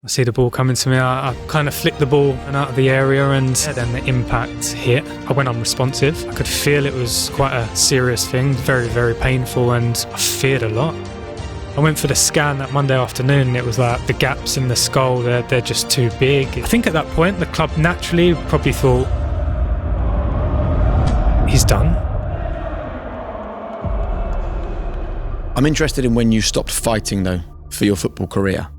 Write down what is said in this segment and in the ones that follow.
I see the ball coming to me. I kind of flicked the ball and out of the area, and then the impact hit. I went unresponsive. I could feel it was quite a serious thing, very, very painful, and I feared a lot. I went for the scan that Monday afternoon, and it was like the gaps in the skull, they're just too big. I think at that point, the club naturally probably thought, he's done. I'm interested in when you stopped fighting, though, for your football career.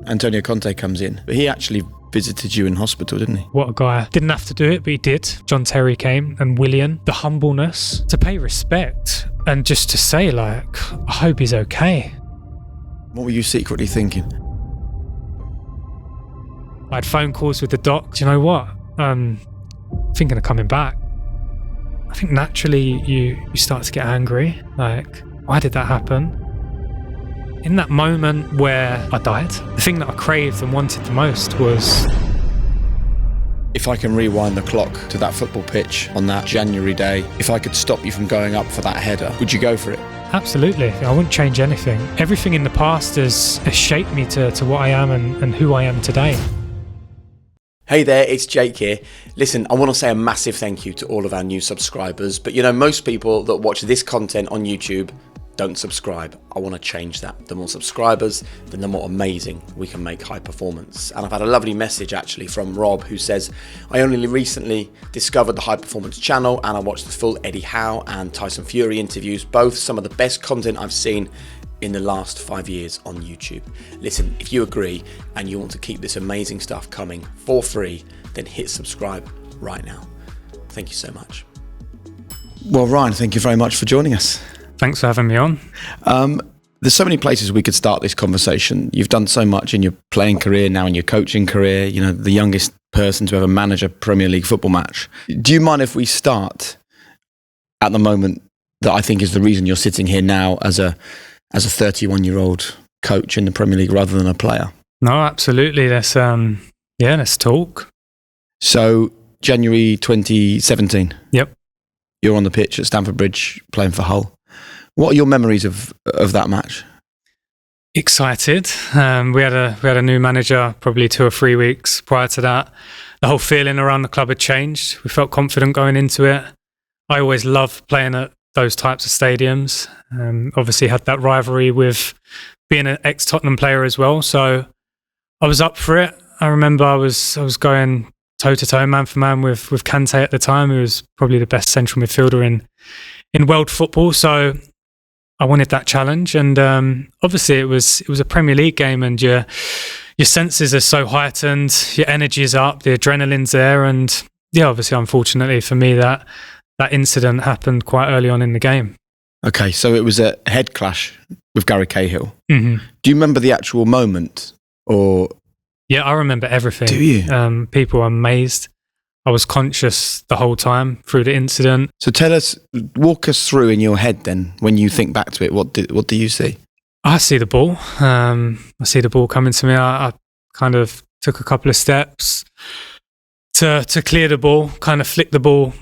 Antonio Conte comes in, but he actually visited you in hospital, didn't he? What a guy. Didn't have to do it, but he did. John Terry came, and William. The humbleness to pay respect and just to say, like, I hope he's okay. What were you secretly thinking? I had phone calls with the doc. Do you know what? Thinking of coming back. I think naturally you start to get angry. Like, why did that happen? In that moment where I died, the thing that I craved and wanted the most was... If I can rewind the clock to that football pitch on that January day, if I could stop you from going up for that header, would you go for it? Absolutely. I wouldn't change anything. Everything in the past has shaped me to what I am and who I am today. Hey there, it's Jake here. Listen, I want to say a massive thank you to all of our new subscribers, but you know, most people that watch this content on YouTube don't subscribe. I want to change that. The more subscribers, then the more amazing we can make high performance. And I've had a lovely message actually from Rob, who says, I only recently discovered the High Performance channel and I watched the full Eddie Howe and Tyson Fury interviews, both some of the best content I've seen in the last 5 years on YouTube. Listen, if you agree and you want to keep this amazing stuff coming for free, then hit subscribe right now. Thank you so much. Well, Ryan, thank you very much for joining us. Thanks for having me on. There's so many places we could start this conversation. You've done so much in your playing career, now in your coaching career, you know, the youngest person to ever manage a Premier League football match. Do you mind if we start at the moment that I think is the reason you're sitting here now as a 31-year-old coach in the Premier League rather than a player? No, absolutely. Let's talk. So, January 2017. Yep. You're on the pitch at Stamford Bridge playing for Hull. What are your memories of that match? Excited. We had a new manager probably 2 or 3 weeks prior to that. The whole feeling around the club had changed. We felt confident going into it. I always loved playing at those types of stadiums. Obviously had that rivalry with being an ex-Tottenham player as well. So I was up for it. I remember I was going toe-to-toe, man for man with Conte at the time, who was probably the best central midfielder in world football. So I wanted that challenge, and obviously it was a Premier League game, and your senses are so heightened, your energy is up, the adrenaline's there, and yeah, obviously, unfortunately for me, that incident happened quite early on in the game. Okay, so it was a head clash with Gary Cahill. Mm-hmm. Do you remember the actual moment, or? Yeah, I remember everything. Do you? People were amazed. I was conscious the whole time through the incident. So walk us through in your head then, when you think back to it, what do you see? I see the ball. I see the ball coming to me. I kind of took a couple of steps to clear the ball, kind of flick the ball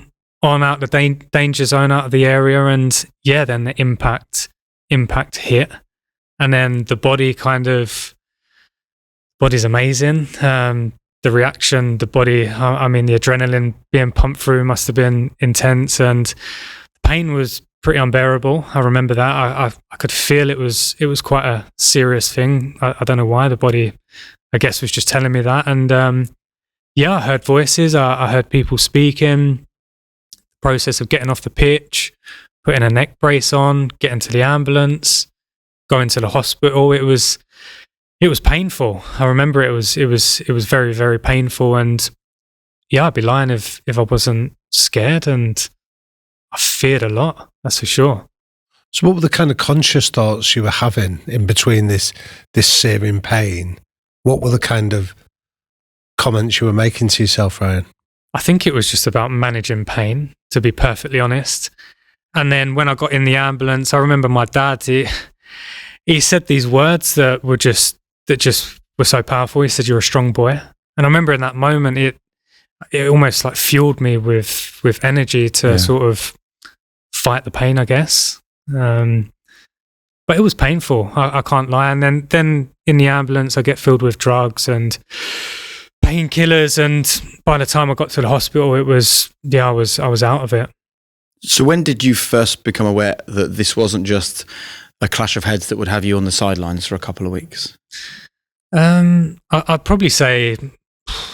on out the danger zone, out of the area, and yeah, then the impact hit. And then the body's amazing. The reaction, the body, I mean, the adrenaline being pumped through must have been intense, and the pain was pretty unbearable. I remember that. I could feel it was quite a serious thing. I don't know why. The body, I guess, was just telling me that. And I heard voices. I heard people speaking. The process of getting off the pitch, putting a neck brace on, getting to the ambulance, going to the hospital. It was painful. I remember it was very, very painful, and yeah, I'd be lying if I wasn't scared, and I feared a lot, that's for sure. So what were the kind of conscious thoughts you were having in between this searing pain? What were the kind of comments you were making to yourself, Ryan? I think it was just about managing pain, to be perfectly honest. And then when I got in the ambulance, I remember my dad, he said these words that just were so powerful. He said, "You're a strong boy." And I remember in that moment, it almost like fueled me with energy to sort of fight the pain, I guess. But it was painful. I can't lie. And then in the ambulance, I get filled with drugs and painkillers. And by the time I got to the hospital, I was out of it. So when did you first become aware that this wasn't just a clash of heads that would have you on the sidelines for a couple of weeks? I'd probably say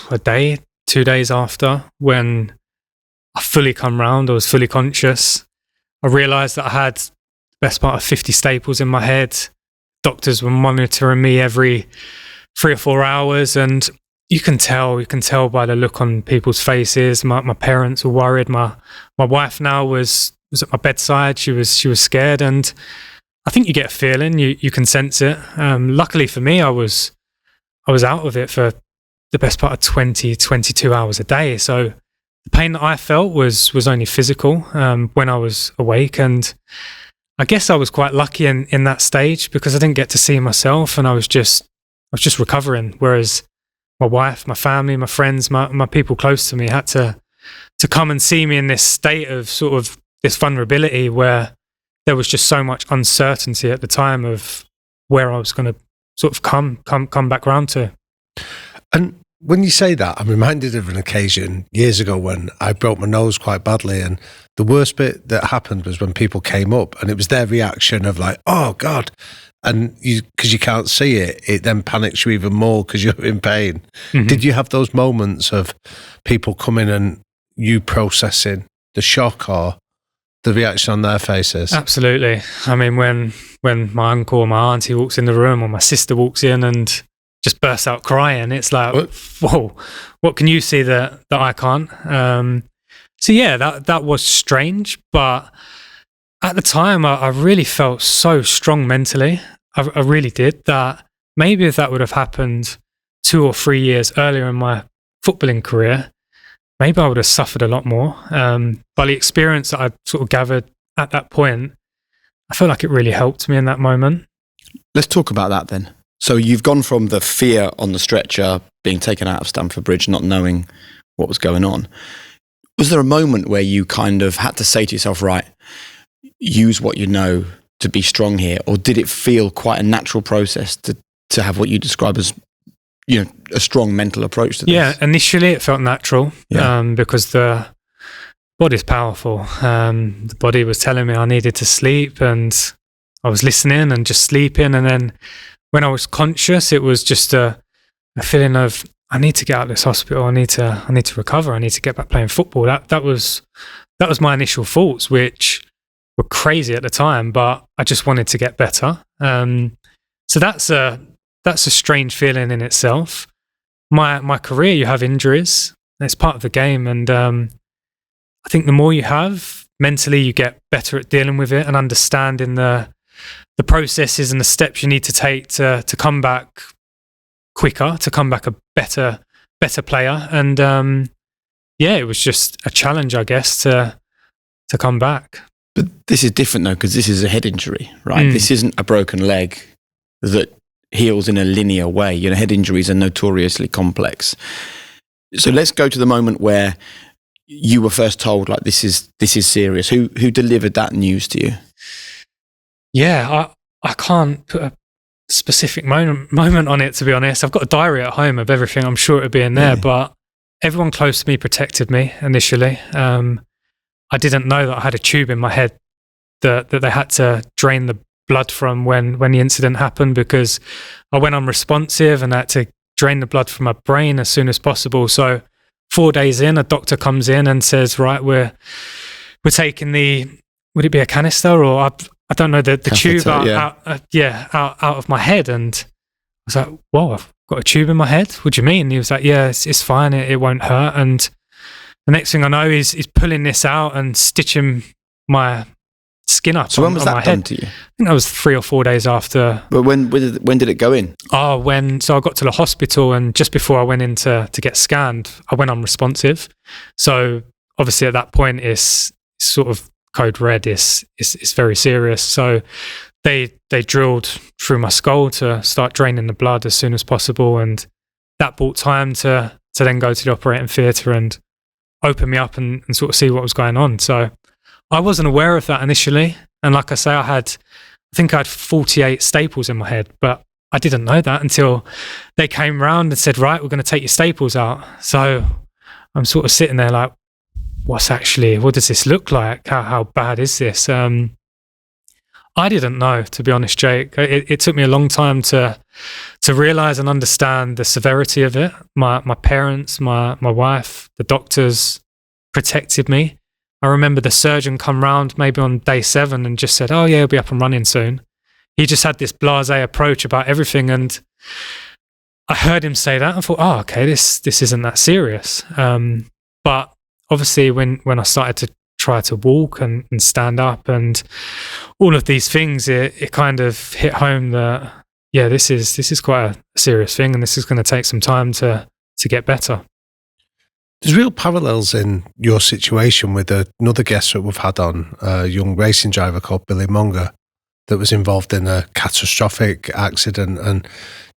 a day, 2 days after, when I fully come round, I was fully conscious. I realised that I had the best part of 50 staples in my head. Doctors were monitoring me every 3 or 4 hours, and you can tell by the look on people's faces. My parents were worried. My wife now was at my bedside. She was scared, and I think you get a feeling. You can sense it. Luckily for me, I was out of it for the best part of 20, 22 hours a day. So the pain that I felt was only physical when I was awake, and I guess I was quite lucky in that stage because I didn't get to see myself, and I was just recovering. Whereas my wife, my family, my friends, my people close to me had to come and see me in this state of sort of this vulnerability where there was just so much uncertainty at the time of where I was going to sort of come back round to. And when you say that, I'm reminded of an occasion years ago when I broke my nose quite badly, and the worst bit that happened was when people came up and it was their reaction of like, oh God, and because you can't see it, it then panics you even more because you're in pain. Mm-hmm. Did you have those moments of people coming and you processing the shock or the reaction on their faces? Absolutely. I mean, when my uncle or my auntie walks in the room or my sister walks in and just bursts out crying, it's like, whoa, what can you see that I can't? So yeah, that was strange, but at the time I really felt so strong mentally. I really did. That maybe if that would have happened 2 or 3 years earlier in my footballing career, maybe I would have suffered a lot more. By the experience that I sort of gathered at that point, I feel like it really helped me in that moment. Let's talk about that then. So you've gone from the fear on the stretcher, being taken out of Stamford Bridge, not knowing what was going on. Was there a moment where you kind of had to say to yourself, right, use what you know to be strong here? Or did it feel quite a natural process to have what you describe as, you know, a strong mental approach to this? Yeah, initially it felt natural because the body's powerful. The body was telling me I needed to sleep, and I was listening and just sleeping. And then when I was conscious, it was just a feeling of, I need to get out of this hospital. I need to recover. I need to get back playing football. That was my initial thoughts, which were crazy at the time, but I just wanted to get better. So that's a strange feeling in itself. My career, you have injuries. It's part of the game, and I think the more you have mentally, you get better at dealing with it and understanding the processes and the steps you need to take to come back quicker, to come back a better player. And it was just a challenge, I guess, to come back. But this is different though, because this is a head injury, right? This isn't a broken leg that heals in a linear way. You know, head injuries are notoriously complex. So let's go to the moment where you were first told, like, this is serious. Who delivered that news to you? Yeah, I can't put a specific moment on it, to be honest. I've got a diary at home of everything. I'm sure it would be in there, but everyone close to me protected me initially. I didn't know that I had a tube in my head that they had to drain the blood from when the incident happened, because I went unresponsive and I had to drain the blood from my brain as soon as possible. So 4 days in, a doctor comes in and says, right, we're taking would it be a canister or I don't know, the tube out of my head. And I was like, whoa, I've got a tube in my head? What do you mean? And he was like, yeah, it's fine. It won't hurt. And the next thing I know, he's pulling this out and stitching my skin up. So when was that done head. to you? I think that was 3 or 4 days after. But when did it go in? So I got to the hospital, and just before I went in to get scanned, I went unresponsive. So obviously at that point, it's sort of code red. It's very serious. So they drilled through my skull to start draining the blood as soon as possible, and that bought time to then go to the operating theatre and open me up and sort of see what was going on. So I wasn't aware of that initially, and like I say, I had think I had 48 staples in my head, but I didn't know that until they came round and said, right, we're going to take your staples out. So I'm sort of sitting there like, what does this look like? How bad is this? I didn't know, to be honest, Jake. It took me a long time to realise and understand the severity of it. My parents, my wife, the doctors protected me. I remember the surgeon come round maybe on day 7 and just said, oh yeah, he'll be up and running soon. He just had this blasé approach about everything, and I heard him say that and thought, oh, okay, this isn't that serious. But obviously when I started to try to walk and stand up and all of these things, it kind of hit home that, yeah, this is quite a serious thing, and this is going to take some time to get better. There's real parallels in your situation with another guest that we've had on, a young racing driver called Billy Monger, that was involved in a catastrophic accident and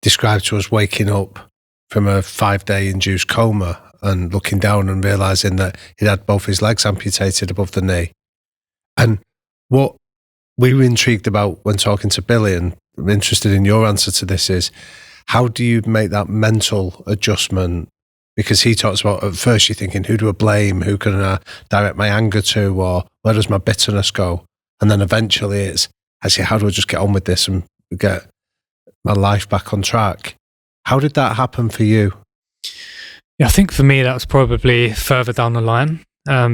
described to us waking up from a 5-day induced coma and looking down and realising that he'd had both his legs amputated above the knee. And what we were intrigued about when talking to Billy, and I'm interested in your answer to this, is how do you make that mental adjustment? Because he talks about, at first you're thinking, who do I blame? Who can I direct my anger to? Or where does my bitterness go? And then eventually it's, actually, how do I just get on with this and get my life back on track? How did that happen for you? Yeah, I think for me that was probably further down the line,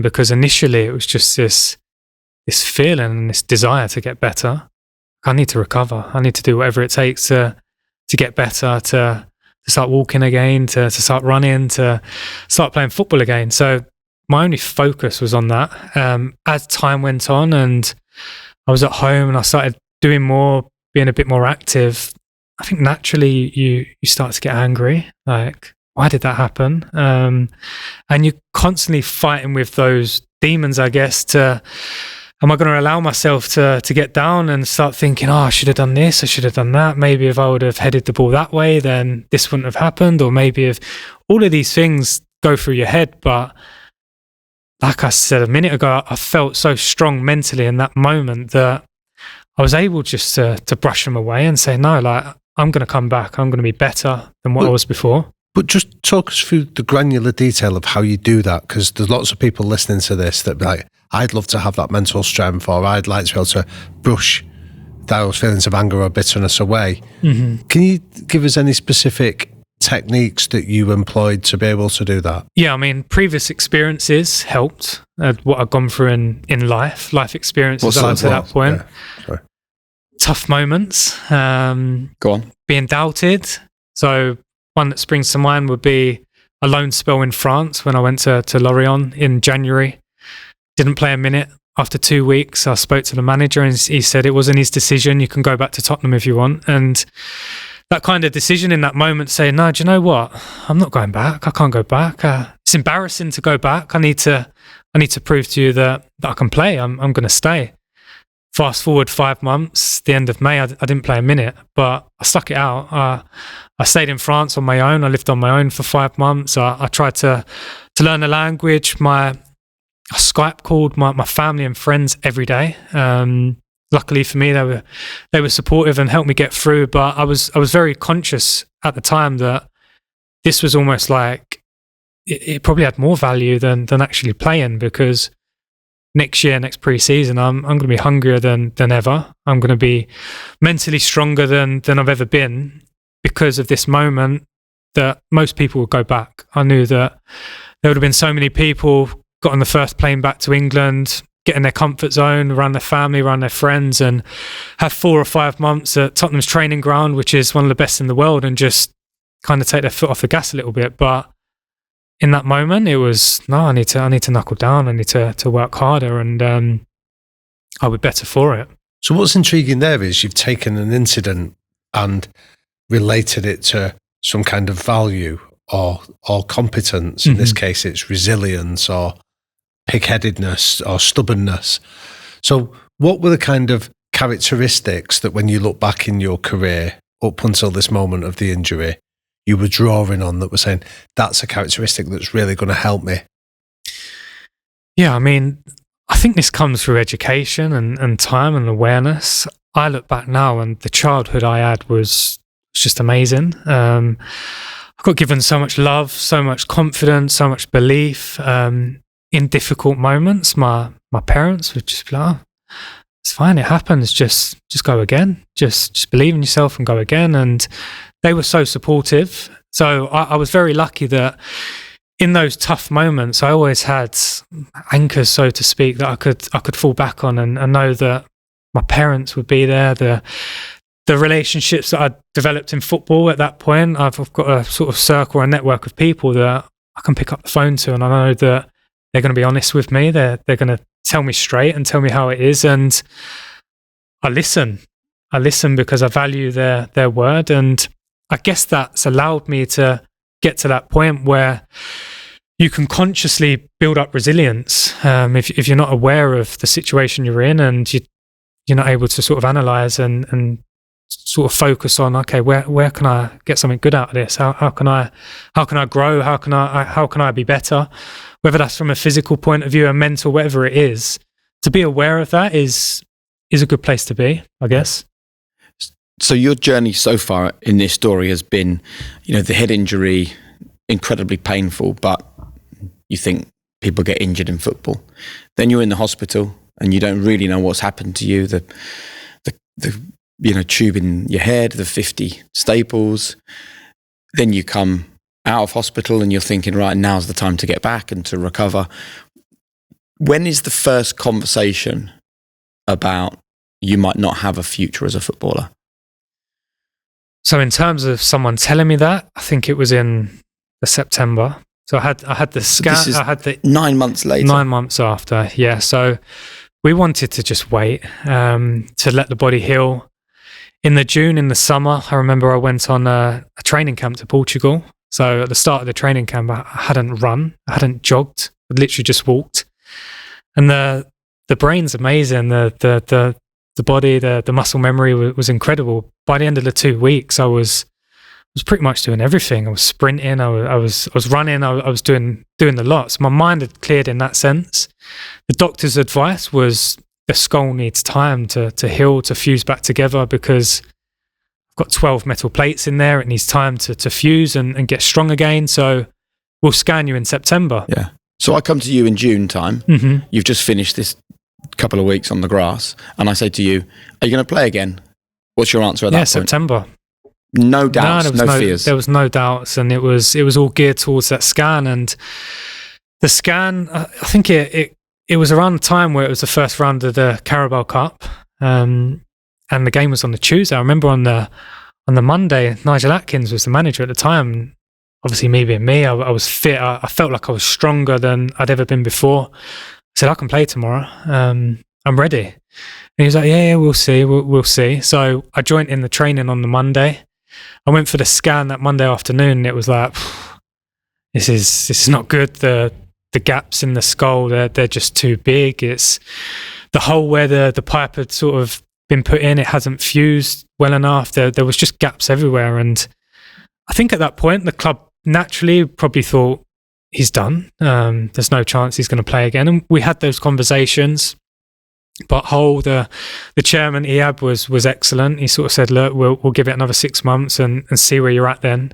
because initially it was just this feeling and this desire to get better. I need to recover. I need to do whatever it takes to get better, to start walking again, to start running, to start playing football again. So my only focus was on that. As time went on and I was at home and I started doing more, being a bit more active, I think naturally you start to get angry. Like, why did that happen? And you're constantly fighting with those demons, I guess, am I going to allow myself to get down and start thinking, oh, I should have done this, I should have done that. Maybe if I would have headed the ball that way, then this wouldn't have happened. Or maybe if all of these things go through your head. But like I said a minute ago, I felt so strong mentally in that moment that I was able just to brush them away and say, no, like, I'm going to come back. I'm going to be better than what I was before. But just talk us through the granular detail of how you do that, because there's lots of people listening to this that be like, I'd love to have that mental strength, or I'd like to be able to brush those feelings of anger or bitterness away. Mm-hmm. Can you give us any specific techniques that you employed to be able to do that? Yeah, I mean, previous experiences helped. What I've gone through in life experiences up to that point. Yeah. Tough moments. Go on. Being doubted. So one that springs to mind would be a loan spell in France when I went to Lorient in January. Didn't play a minute. After 2 weeks, I spoke to the manager and he said it wasn't his decision. You can go back to Tottenham if you want. And that kind of decision in that moment, saying, no, do you know what? I'm not going back. I can't go back. It's embarrassing to go back. I need to prove to you that I can play. I'm going to stay. Fast forward 5 months, the end of May, I didn't play a minute, but I stuck it out. I stayed in France on my own. I lived on my own for 5 months. I tried to learn the language. I Skype called my family and friends every day. Luckily for me, they were supportive and helped me get through. But I was very conscious at the time that this was almost like it probably had more value than actually playing, because next pre-season, I'm going to be hungrier than ever. I'm going to be mentally stronger than I've ever been, because of this moment that most people would go back. I knew that there would have been so many people got on the first plane back to England, get in their comfort zone, around their family, around their friends, and have 4 or 5 months at Tottenham's training ground, which is one of the best in the world, and just kind of take their foot off the gas a little bit. But in that moment, it was, no, I need to knuckle down. I need to work harder, and I'll be better for it. So what's intriguing there is you've taken an incident and related it to some kind of value or competence. In this case, it's resilience or pig-headedness or stubbornness. So what were the kind of characteristics that when you look back in your career up until this moment of the injury, you were drawing on, that were saying, that's a characteristic that's really going to help me? Yeah, I mean, I think this comes through education and time and awareness. I look back now and the childhood I had was just amazing. I got given so much love, so much confidence, so much belief. In difficult moments, my parents would just be like, oh, it's fine, it happens, just go again. Just believe in yourself and go again. And they were so supportive. So I was very lucky that in those tough moments, I always had anchors, so to speak, that I could fall back on and know that my parents would be there. The relationships that I developed in football at that point, I've got a sort of circle, a network of people that I can pick up the phone to, and I know that they're going to be honest with me. They're going to tell me straight and tell me how it is, and I listen because I value their word, and I guess that's allowed me to get to that point where you can consciously build up resilience if you're not aware of the situation you're in, and you're not able to sort of analyze and sort of focus on, okay, where can I get something good out of this? How can I grow? How can I be better? Whether that's from a physical point of view, a mental, whatever it is, to be aware of that is a good place to be, I guess. So your journey so far in this story has been, the head injury, incredibly painful, but you think people get injured in football. Then you're in the hospital and you don't really know what's happened to you. The tube in your head, the 50 staples. Then you come out of hospital and you're thinking, right, now's the time to get back and to recover. When is the first conversation about you might not have a future as a footballer? So in terms of someone telling me that, I think it was in the September. So I had the scan. So this is I had the 9 months later. 9 months after, yeah. So we wanted to just wait to let the body heal. In the summer, I remember I went on a training camp to Portugal. So at the start of the training camp, I hadn't run, I hadn't jogged, I literally just walked. And the brain's amazing. The body, the muscle memory was incredible. By the end of the 2 weeks, I was pretty much doing everything. I was sprinting, I was running, I was doing the lot. So my mind had cleared in that sense. The doctor's advice was the skull needs time to heal, to fuse back together, because I've got 12 metal plates in there. It needs time to fuse and get strong again. So we'll scan you in September. Yeah. So I come to you in June time. Mm-hmm. You've just finished this couple of weeks on the grass, and I say to you, are you going to play again? What's your answer at that point? September. No doubts, no fears. There was no doubts, and it was all geared towards that scan. And the scan, I think it was around the time where it was the first round of the Carabao Cup, and the game was on the Tuesday. I remember on the Monday, Nigel Atkins was the manager at the time. Obviously, me being me, I was fit. I felt like I was stronger than I'd ever been before. I said, I can play tomorrow. I'm ready. And he was like, yeah, we'll see. We'll see. So I joined in the training on the Monday. I went for the scan that Monday afternoon, and it was like, this is not good. The gaps in the skull, they're just too big. It's the hole where the pipe had sort of been put in. It hasn't fused well enough. There was just gaps everywhere. And I think at that point, the club naturally probably thought, he's done. There's no chance he's going to play again. And we had those conversations. But Hull, the chairman, Iab, was excellent. He sort of said, look, we'll give it another 6 months and see where you're at then.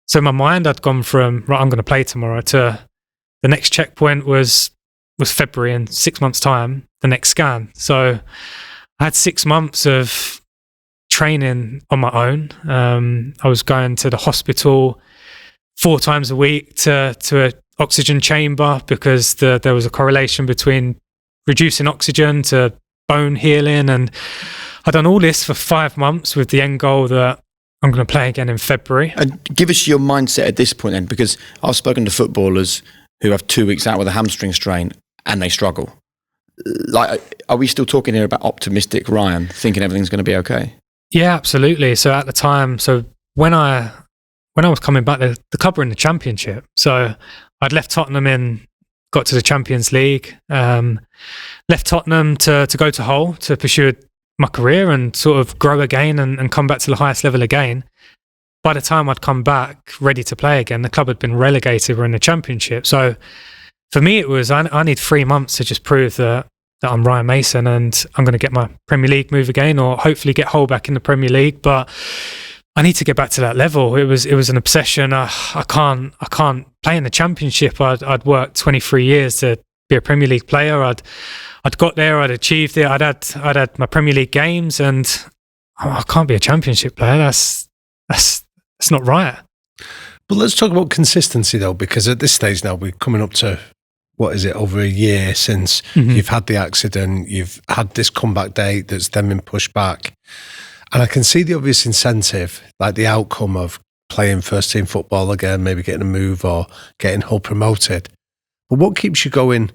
So in my mind, I'd gone from, right, I'm going to play tomorrow, to the next checkpoint was February, in 6 months' time, the next scan. So I had 6 months of training on my own. I was going to the hospital 4 times a week to an oxygen chamber, because there was a correlation between reducing oxygen to bone healing. And I'd done all this for 5 months with the end goal that I'm going to play again in February. And give us your mindset at this point then, because I've spoken to footballers who have 2 weeks out with a hamstring strain and they struggle. Like, are we still talking here about optimistic Ryan, thinking everything's going to be okay? Yeah, absolutely. So at the time, when I was coming back, the club were in the Championship. So I'd left Tottenham got to the Champions League, left Tottenham to go to Hull to pursue my career and sort of grow again and come back to the highest level again. By the time I'd come back ready to play again, the club had been relegated, we're in the Championship. So for me, it was, I need 3 months to just prove that that I'm Ryan Mason and I'm going to get my Premier League move again, or hopefully get Hull back in the Premier League. But I need to get back to that level. It was an obsession. I can't play in the Championship. I'd worked 23 years to be a Premier League player. I'd got there. I'd achieved it. I'd had my Premier League games, and I can't be a Championship player. That's not right. But let's talk about consistency though, because at this stage now we're coming up to, what is it, over a year since you've had the accident, you've had this comeback date that's then been pushed back. And I can see the obvious incentive, like the outcome of playing first team football again, maybe getting a move or getting Hull promoted. But what keeps you going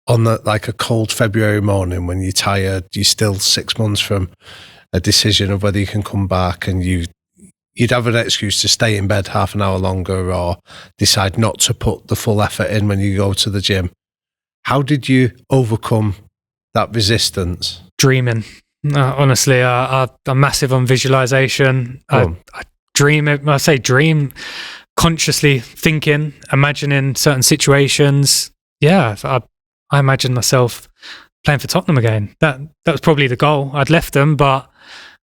on like a cold February morning when you're tired, you're still 6 months from a decision of whether you can come back, and you'd have an excuse to stay in bed half an hour longer or decide not to put the full effort in when you go to the gym. How did you overcome that resistance? Dreaming. Honestly, I'm massive on visualization. I dream. I say dream, consciously thinking, imagining certain situations. Yeah, I imagined myself playing for Tottenham again. That was probably the goal. I'd left them, but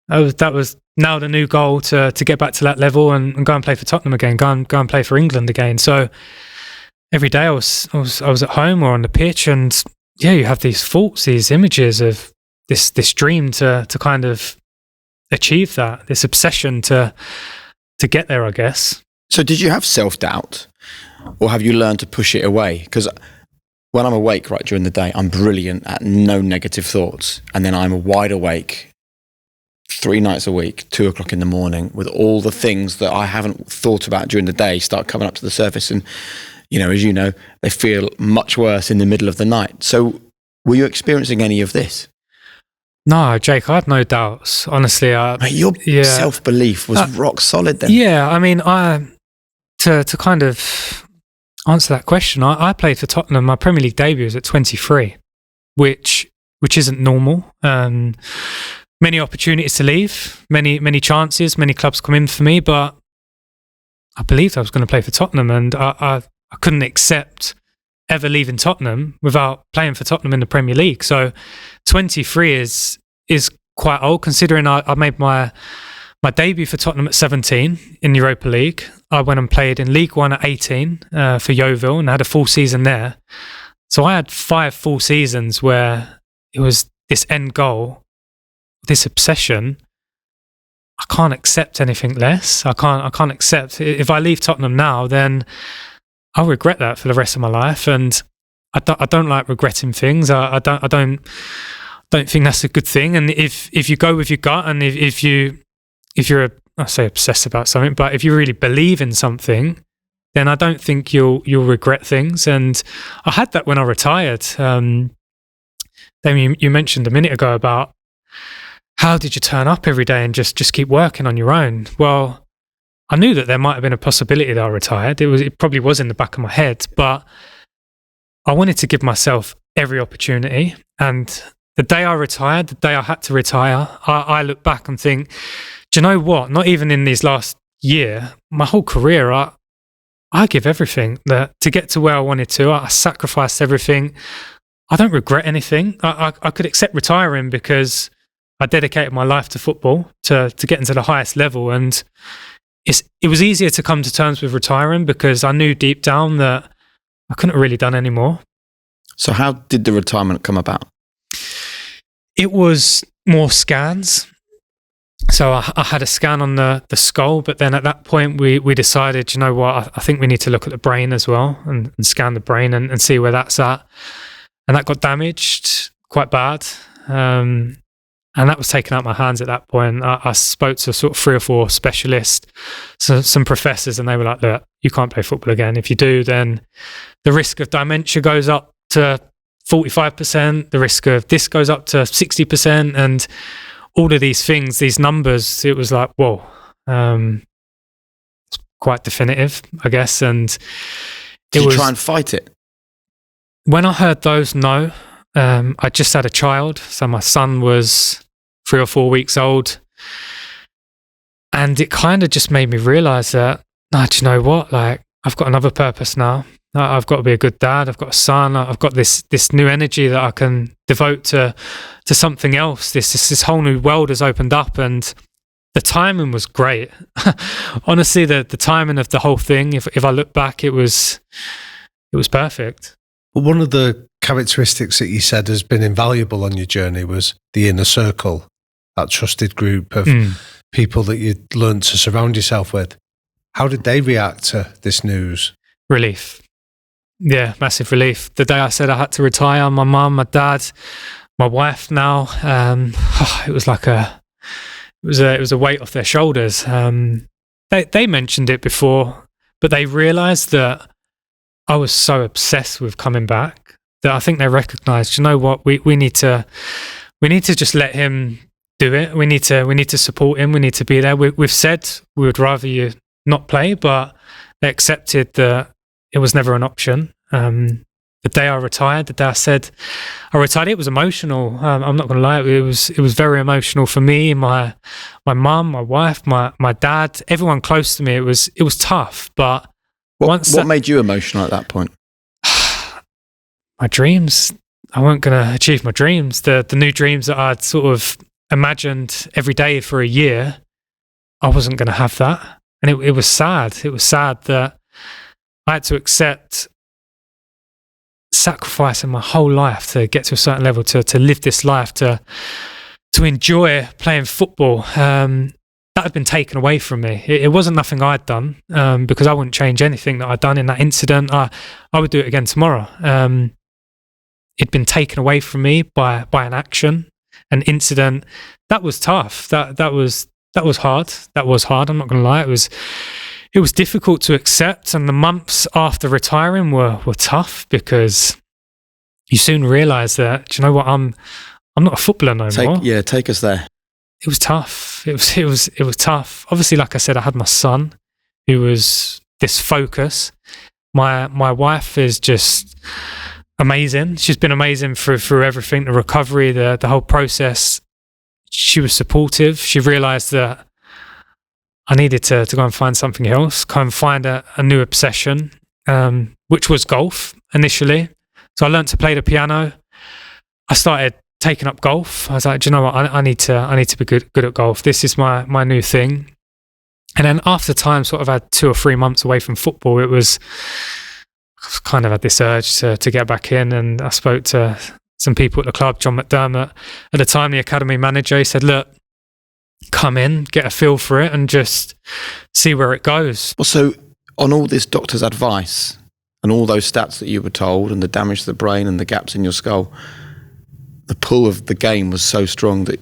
that was now the new goal to get back to that level and go and play for Tottenham again. Go and play for England again. So every day I was at home or on the pitch, and yeah, you have these thoughts, these images of this dream to kind of achieve that, this obsession to get there, I guess. So did you have self-doubt, or have you learned to push it away? Because when I'm awake right during the day, I'm brilliant at no negative thoughts. And then I'm wide awake 3 nights a week, 2 o'clock in the morning, with all the things that I haven't thought about during the day start coming up to the surface. And, as you know, they feel much worse in the middle of the night. So were you experiencing any of this? No, Jake, I had no doubts. Honestly, your self-belief was rock solid then. Yeah, I mean, to kind of answer that question, I played for Tottenham. My Premier League debut was at 23, which isn't normal. Many opportunities to leave, many chances, many clubs come in for me, but I believed I was going to play for Tottenham, and I couldn't accept ever leaving Tottenham without playing for Tottenham in the Premier League. So 23 is quite old, considering I made my debut for Tottenham at 17 in Europa League. I went and played in League One at 18 for Yeovil and had a full season there. So I had 5 full seasons where it was this end goal, this obsession. I can't accept anything less. I can't accept, if I leave Tottenham now, then I'll regret that for the rest of my life. And I don't like regretting things. I don't think that's a good thing. And if you go with your gut, and if you're I say obsessed about something, but if you really believe in something, then I don't think you'll regret things. And I had that when I retired. Then you mentioned a minute ago about how did you turn up every day and just keep working on your own? Well, I knew that there might have been a possibility that I retired. It probably was in the back of my head, but I wanted to give myself every opportunity. And the day I retired, the day I had to retire, I look back and think, do you know what? Not even in this last year, my whole career, I give everything to get to where I wanted to. I sacrificed everything. I don't regret anything. I could accept retiring because I dedicated my life to football, to getting to the highest level. And it was easier to come to terms with retiring because I knew deep down that I couldn't have really done any more. So how did the retirement come about? It was more scans. So I had a scan on the skull, but then at that point we decided, you know what, I think we need to look at the brain as well and scan the brain and see where that's at. And that got damaged quite bad. And that was taken out of my hands at that point. I spoke to sort of 3 or 4 specialists, some professors, and they were like, look, you can't play football again. If you do, then the risk of dementia goes up to 45%. The risk of this goes up to 60%. And all of these things, these numbers, it was like, whoa, it's quite definitive, I guess. And Did you try and fight it? When I heard those, no. I just had a child, so my son was 3 or 4 weeks old, and it kind of just made me realise that, do you know what? Like, I've got another purpose now. I've got to be a good dad. I've got a son. I've got this new energy that I can devote to something else. This whole new world has opened up, and the timing was great. Honestly, the timing of the whole thing, if I look back, it was perfect. Well, one of the characteristics that you said has been invaluable on your journey was the inner circle, that trusted group of people that you learned to surround yourself with. How did they react to this news? Relief. Yeah, massive relief. The day I said I had to retire, my mum, my dad, my wife now, it was like it was a weight off their shoulders. They mentioned it before, but they realised that I was so obsessed with coming back that I think they recognised, you know what, we need to just let him do it. We need to support him. We need to be there. We've said we would rather you not play, but they accepted that it was never an option. The day I retired, the day I said I retired, it was emotional. I'm not going to lie, it was very emotional for me, my mum, my wife, my dad, everyone close to me. It was tough, but what made you emotional at that point? My dreams. I weren't going to achieve my dreams. The new dreams that I'd sort of imagined every day for a year, I wasn't going to have that, and it was sad. It was sad that I had to accept sacrificing my whole life to get to a certain level, to live this life, to enjoy playing football. That had been taken away from me. It wasn't nothing I'd done, because I wouldn't change anything that I'd done in that incident. I would do it again tomorrow. It'd been taken away from me by an action, an incident. That was tough. That was hard. That was hard. I'm not going to lie. It was difficult to accept, and the months after retiring were tough, because you soon realise that, do you know what, I'm not a footballer no more. Take us there. It was tough. It was tough. Obviously, like I said, I had my son, who was this focus. My wife is just amazing. She's been amazing through everything, the recovery, the whole process. She was supportive. She realised that I needed to go and find something else, go and find a new obsession, which was golf initially. So I learned to play the piano. I started taking up golf. I was like, do you know what? I need to be good at golf. This is my new thing. And then after time, sort of had 2 or 3 months away from football, I kind of had this urge to get back in. And I spoke to some people at the club, John McDermott, at the time the academy manager. He said, look, come in, get a feel for it, and just see where it goes. Well, so on all this doctor's advice and all those stats that you were told, and the damage to the brain and the gaps in your skull, the pull of the game was so strong that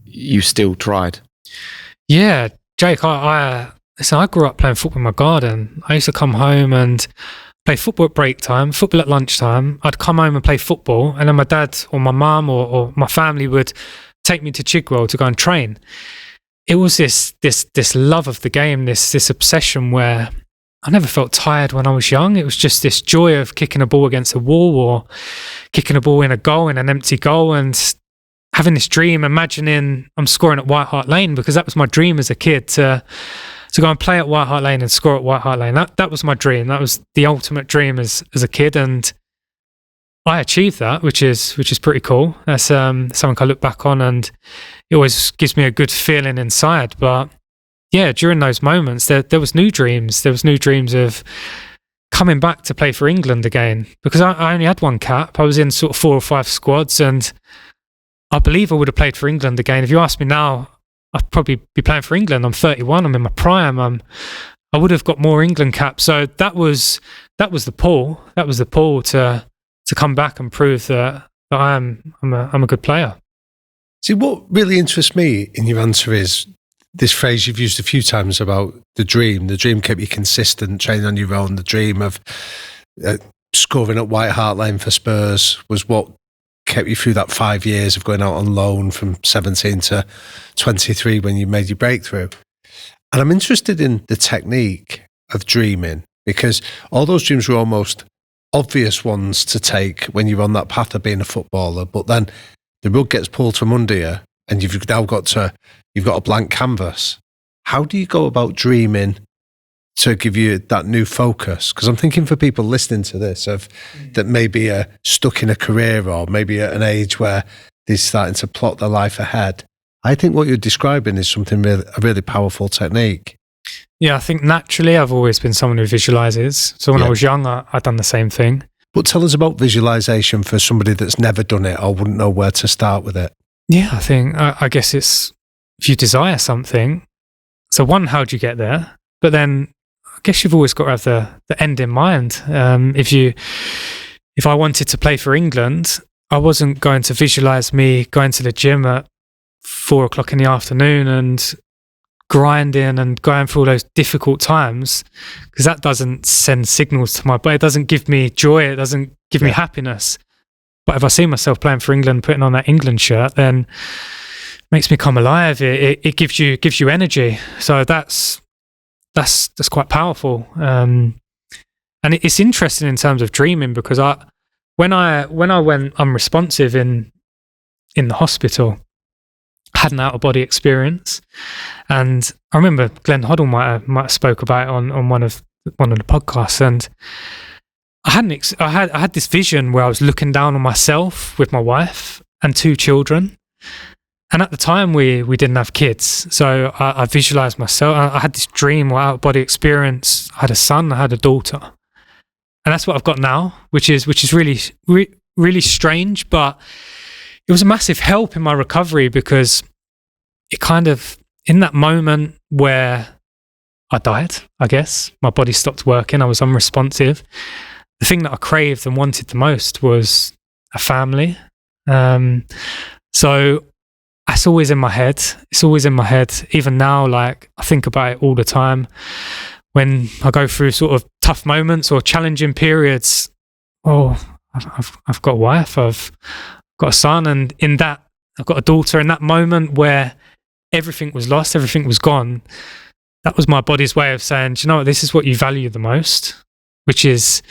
you still tried. Yeah, Jake, I grew up playing football in my garden. I used to come home and play football at break time, football at lunchtime. I'd come home and play football, and then my dad or my mum or my family would take me to Chigwell to go and train. It was this love of the game, this obsession where I never felt tired when I was young. It was just this joy of kicking a ball against a wall, or kicking a ball in a goal, in an empty goal, and having this dream, imagining I'm scoring at White Hart Lane, because that was my dream as a kid, to go and play at White Hart Lane and score at White Hart Lane. That was my dream. That was the ultimate dream as a kid, and I achieved that, which is pretty cool. That's something I look back on, and it always gives me a good feeling inside. But yeah, during those moments, there was new dreams. There was new dreams of coming back to play for England again, because I only had one cap. I was in sort of 4 or 5 squads, and I believe I would have played for England again. If you ask me now, I'd probably be playing for England. I'm 31. I'm in my prime. I would have got more England caps. So that was the pull. That was the pull to come back and prove that I'm a good player. See, what really interests me in your answer is this phrase you've used a few times about the dream. The dream kept you consistent, training on your own. The dream of scoring at White Hart Lane for Spurs was what kept you through that 5 years of going out on loan from 17 to 23 when you made your breakthrough. And I'm interested in the technique of dreaming, because all those dreams were almost obvious ones to take when you're on that path of being a footballer, but then the rug gets pulled from under you, and you've got a blank canvas. How do you go about dreaming to give you that new focus? Because I'm thinking for people listening to this that maybe are stuck in a career or maybe at an age where they're starting to plot their life ahead. I think what you're describing is a really powerful technique. Yeah, I think naturally I've always been someone who visualizes. So when I was young, I'd done the same thing. But tell us about visualization for somebody that's never done it or wouldn't know where to start with it. Yeah, I guess it's if you desire something. So one, how do you get there? But then I guess you've always got to have the end in mind. If I wanted to play for England, I wasn't going to visualize me going to the gym at 4:00 in the afternoon and grinding and going through all those difficult times, because that doesn't send signals to my body. It doesn't give me joy. It doesn't give me happiness. But if I see myself playing for England, putting on that England shirt, then it makes me come alive. It gives you energy. So that's quite powerful. And it's interesting in terms of dreaming, because when I went unresponsive in the hospital, I had an out of body experience, and I remember Glenn Hoddle might have spoke about it on one of the podcasts, and I had this vision where I was looking down on myself with my wife and 2 children. And at the time we didn't have kids. So I visualized myself. I had this dream or out of body experience. I had a son, I had a daughter. And that's what I've got now, which is really, really strange. But it was a massive help in my recovery, because it kind of, in that moment where I died, I guess, my body stopped working, I was unresponsive. The thing that I craved and wanted the most was a family. So that's always in my head. It's always in my head. Even now, like, I think about it all the time. When I go through sort of tough moments or challenging periods, I've got a wife, I've got a son, and in that, I've got a daughter. In that moment where everything was lost, everything was gone, that was my body's way of saying, do you know what, this is what you value the most, which is,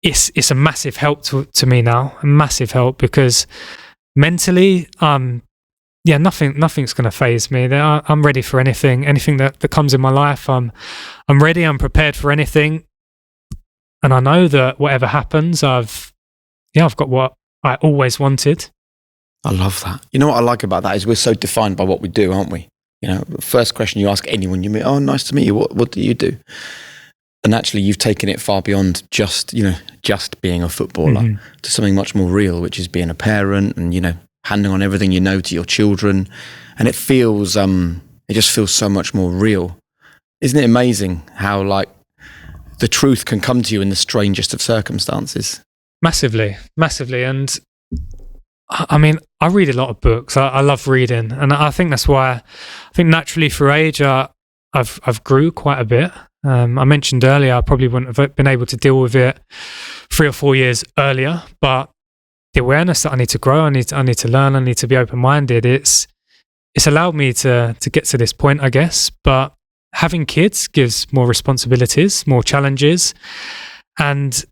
it's a massive help to me now, a massive help, because mentally, nothing's going to faze me. I'm ready for anything that comes in my life. I'm ready. I'm prepared for anything, and I know that whatever happens, I've got what I always wanted. I love that. You know what I like about that is we're so defined by what we do, aren't we? You know, the first question you ask anyone you meet, oh, nice to meet you. What do you do? And actually, you've taken it far beyond just being a footballer to something much more real, which is being a parent and, handing on everything you know to your children. And it just feels so much more real. Isn't it amazing how, like, the truth can come to you in the strangest of circumstances? Massively. And I mean, I read a lot of books. I love reading. And I think that's why, I think naturally for age, I've grew quite a bit. I mentioned earlier, I probably wouldn't have been able to deal with it 3 or 4 years earlier, but the awareness that I need to grow, I need to learn, I need to be open-minded. It's allowed me to get to this point, I guess. But having kids gives more responsibilities, more challenges, and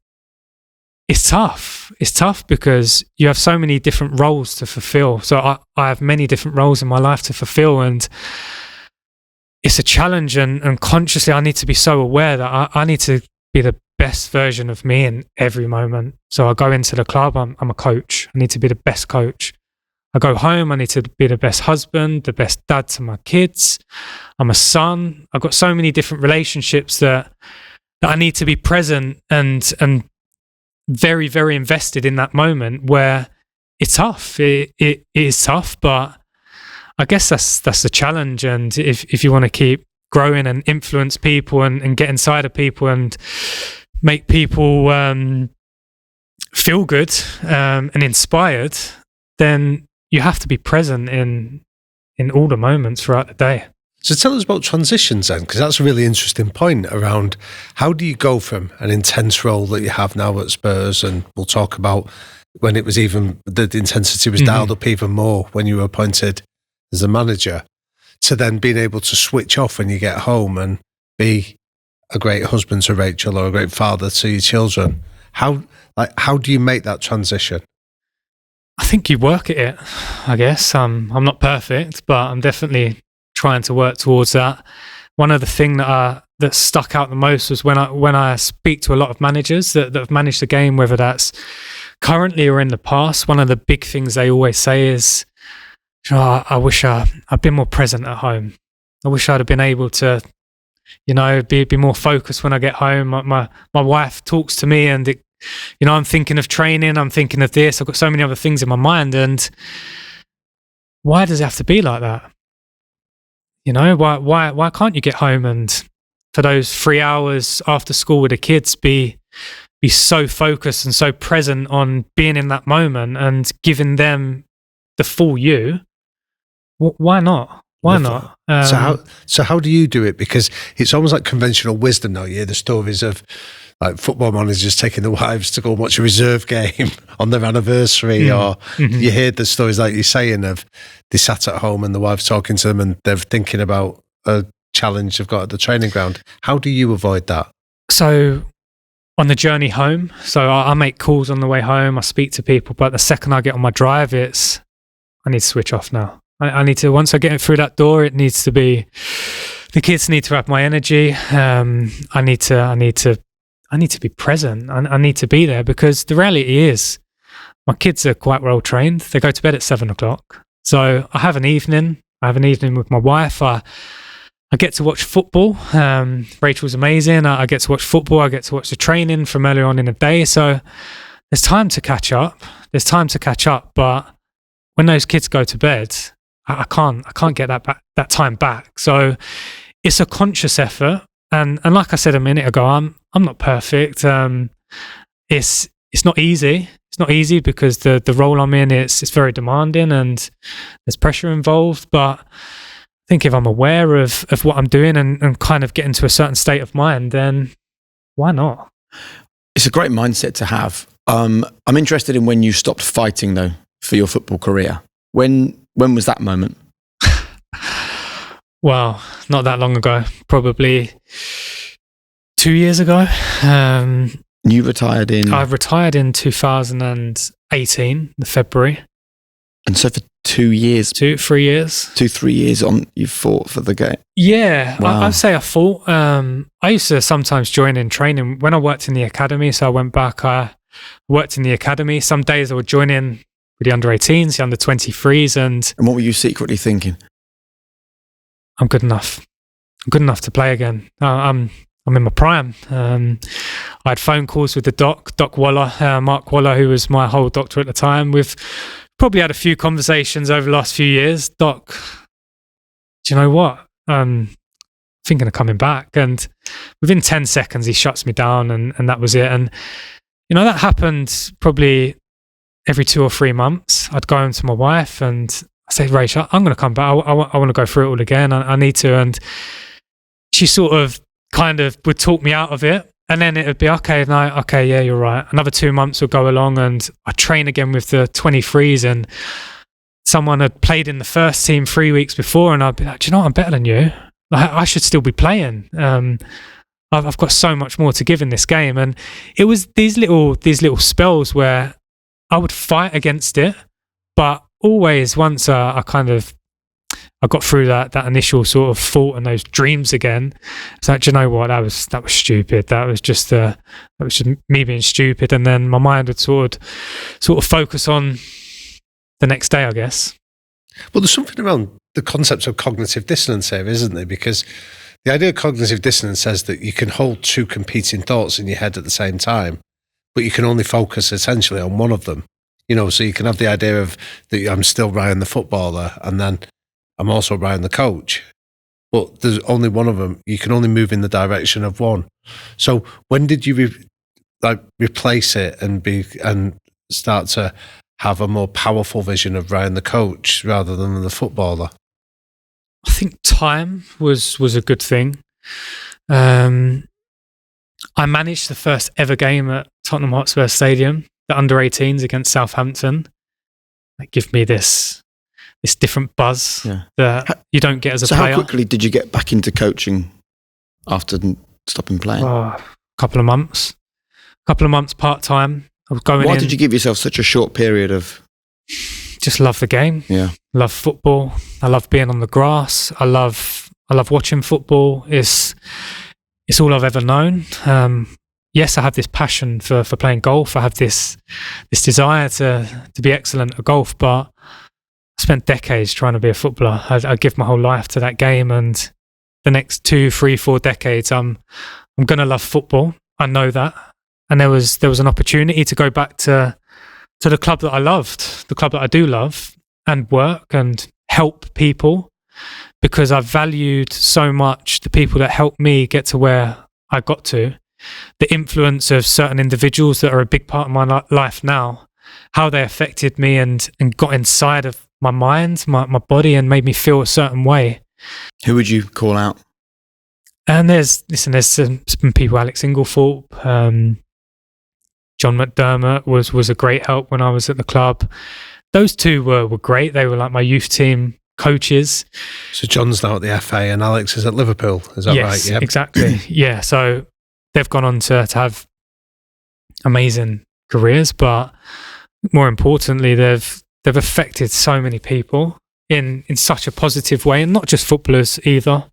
it's tough. It's tough because you have so many different roles to fulfill. So I have many different roles in my life to fulfill, and it's a challenge, and consciously I need to be so aware that I need to be the best version of me in every moment. So I go into the club, I'm a coach. I need to be the best coach. I go home, I need to be the best husband, the best dad to my kids. I'm a son. I've got so many different relationships that I need to be present and very, very invested in that moment where it's tough. It is tough, but I guess that's the challenge. And if you want to keep growing and influence people and get inside of people and make people feel good and inspired, then you have to be present in all the moments throughout the day. So tell us about transitions then, because that's a really interesting point around how do you go from an intense role that you have now at Spurs, and we'll talk about when it was even, the intensity was dialed up even more when you were appointed as a manager, to then being able to switch off when you get home and be a great husband to Rachel or a great father to your children. How do you make that transition? I think you work at it, I guess. I'm not perfect, but I'm definitely trying to work towards that. One of the things that that stuck out the most was when I speak to a lot of managers that have managed the game, whether that's currently or in the past. One of the big things they always say is, I wish I'd been more present at home. I wish I'd have been able to, be more focused when I get home. My wife talks to me, and I'm thinking of training. I'm thinking of this. I've got so many other things in my mind, and why does it have to be like that? Why can't you get home and for those 3 hours after school with the kids be so focused and so present on being in that moment and giving them the full you? Why not? Why not? So how do you do it? Because it's almost like conventional wisdom now. You hear the stories of like football managers taking the wives to go and watch a reserve game on their anniversary, or you hear the stories like you're saying of they sat at home and the wife's talking to them and they're thinking about a challenge they've got at the training ground. How do you avoid that? So on the journey home, I make calls on the way home, I speak to people, but the second I get on my drive, I need to switch off now. I need to, once I get through that door, it needs to be, the kids need to have my energy. I need to be present. I need to be there, because the reality is my kids are quite well trained. They go to bed at 7:00. So I have an evening. With my wife. I get to watch football. Rachel's amazing. I get to watch football. I get to watch the training from earlier on in the day. So there's time to catch up. But when those kids go to bed, I can't get that time back. So it's a conscious effort. And like I said a minute ago, I'm not perfect. It's not easy. It's not easy because the role I'm in, it's very demanding and there's pressure involved. But I think if I'm aware of what I'm doing and kind of get into a certain state of mind, then why not? It's a great mindset to have. I'm interested in when you stopped fighting, though, for your football career. When was that moment? Well, not that long ago, probably 2 years ago. You retired in? I retired in 2018, the February. And so for 2 years? 3 years. 3 years on, you fought for the game? Yeah, wow. I'd say I fought. I used to sometimes join in training when I worked in the academy. So I went back, I worked in the academy. Some days I would join in with the under-18s, the under-23s. And what were you secretly thinking? I'm good enough. I'm good enough to play again. I'm in my prime. I had phone calls with the Doc Waller, Mark Waller, who was my whole doctor at the time. We've probably had a few conversations over the last few years. Doc, do you know what? Thinking of coming back. And within 10 seconds, he shuts me down and that was it. And, that happened probably every 2 or 3 months. I'd go home to my wife and I say, Rachel, I'm going to come back. I want to go through it all again. I need to. And she sort of kind of would talk me out of it. And then it would be, okay, yeah, you're right. Another 2 months would go along and I'd train again with the 23s and someone had played in the first team 3 weeks before and I'd be like, do you know what? I'm better than you. I should still be playing. I've got so much more to give in this game. And it was these little spells where I would fight against it, but always once I got through that initial sort of thought and those dreams again, it's like, do you know what, that was stupid. That was just me being stupid. And then my mind would sort of focus on the next day, I guess. Well, there's something around the concept of cognitive dissonance here, isn't there? Because the idea of cognitive dissonance says that you can hold two competing thoughts in your head at the same time, but you can only focus essentially on one of them. So you can have the idea of that I'm still Ryan the footballer and then I'm also Ryan the coach, but there's only one of them. You can only move in the direction of one. So when did you replace it and start to have a more powerful vision of Ryan the coach rather than the footballer? I think time was a good thing. I managed the first ever game at Tottenham Hotspur Stadium, the under-18s against Southampton. That gave me this different buzz that you don't get as a player. So how quickly did you get back into coaching after stopping playing? A couple of months part-time. I was going Why did you give yourself such a short period of... Just love the game. Yeah. Love football. I love being on the grass. I love watching football. it's all I've ever known. Yes, I have this passion for playing golf. I have this desire to be excellent at golf, but I spent decades trying to be a footballer. I give my whole life to that game, and the next 2, 3, 4 decades, I'm going to love football. I know that. And there was an opportunity to go back to the club that I loved, the club that I do love, and work and help people, because I've valued so much the people that helped me get to where I got to. The influence of certain individuals that are a big part of my life now, how they affected me and got inside of my mind, my body, and made me feel a certain way. Who would you call out? And there's some people, Alex Inglethorpe, John McDermott was a great help when I was at the club. Those two were great. They were like my youth team coaches. So John's now at the FA and Alex is at Liverpool. Is that right? Yes, exactly. Yeah. So they've gone on to have amazing careers, but more importantly, they've affected so many people in such a positive way, and not just footballers either.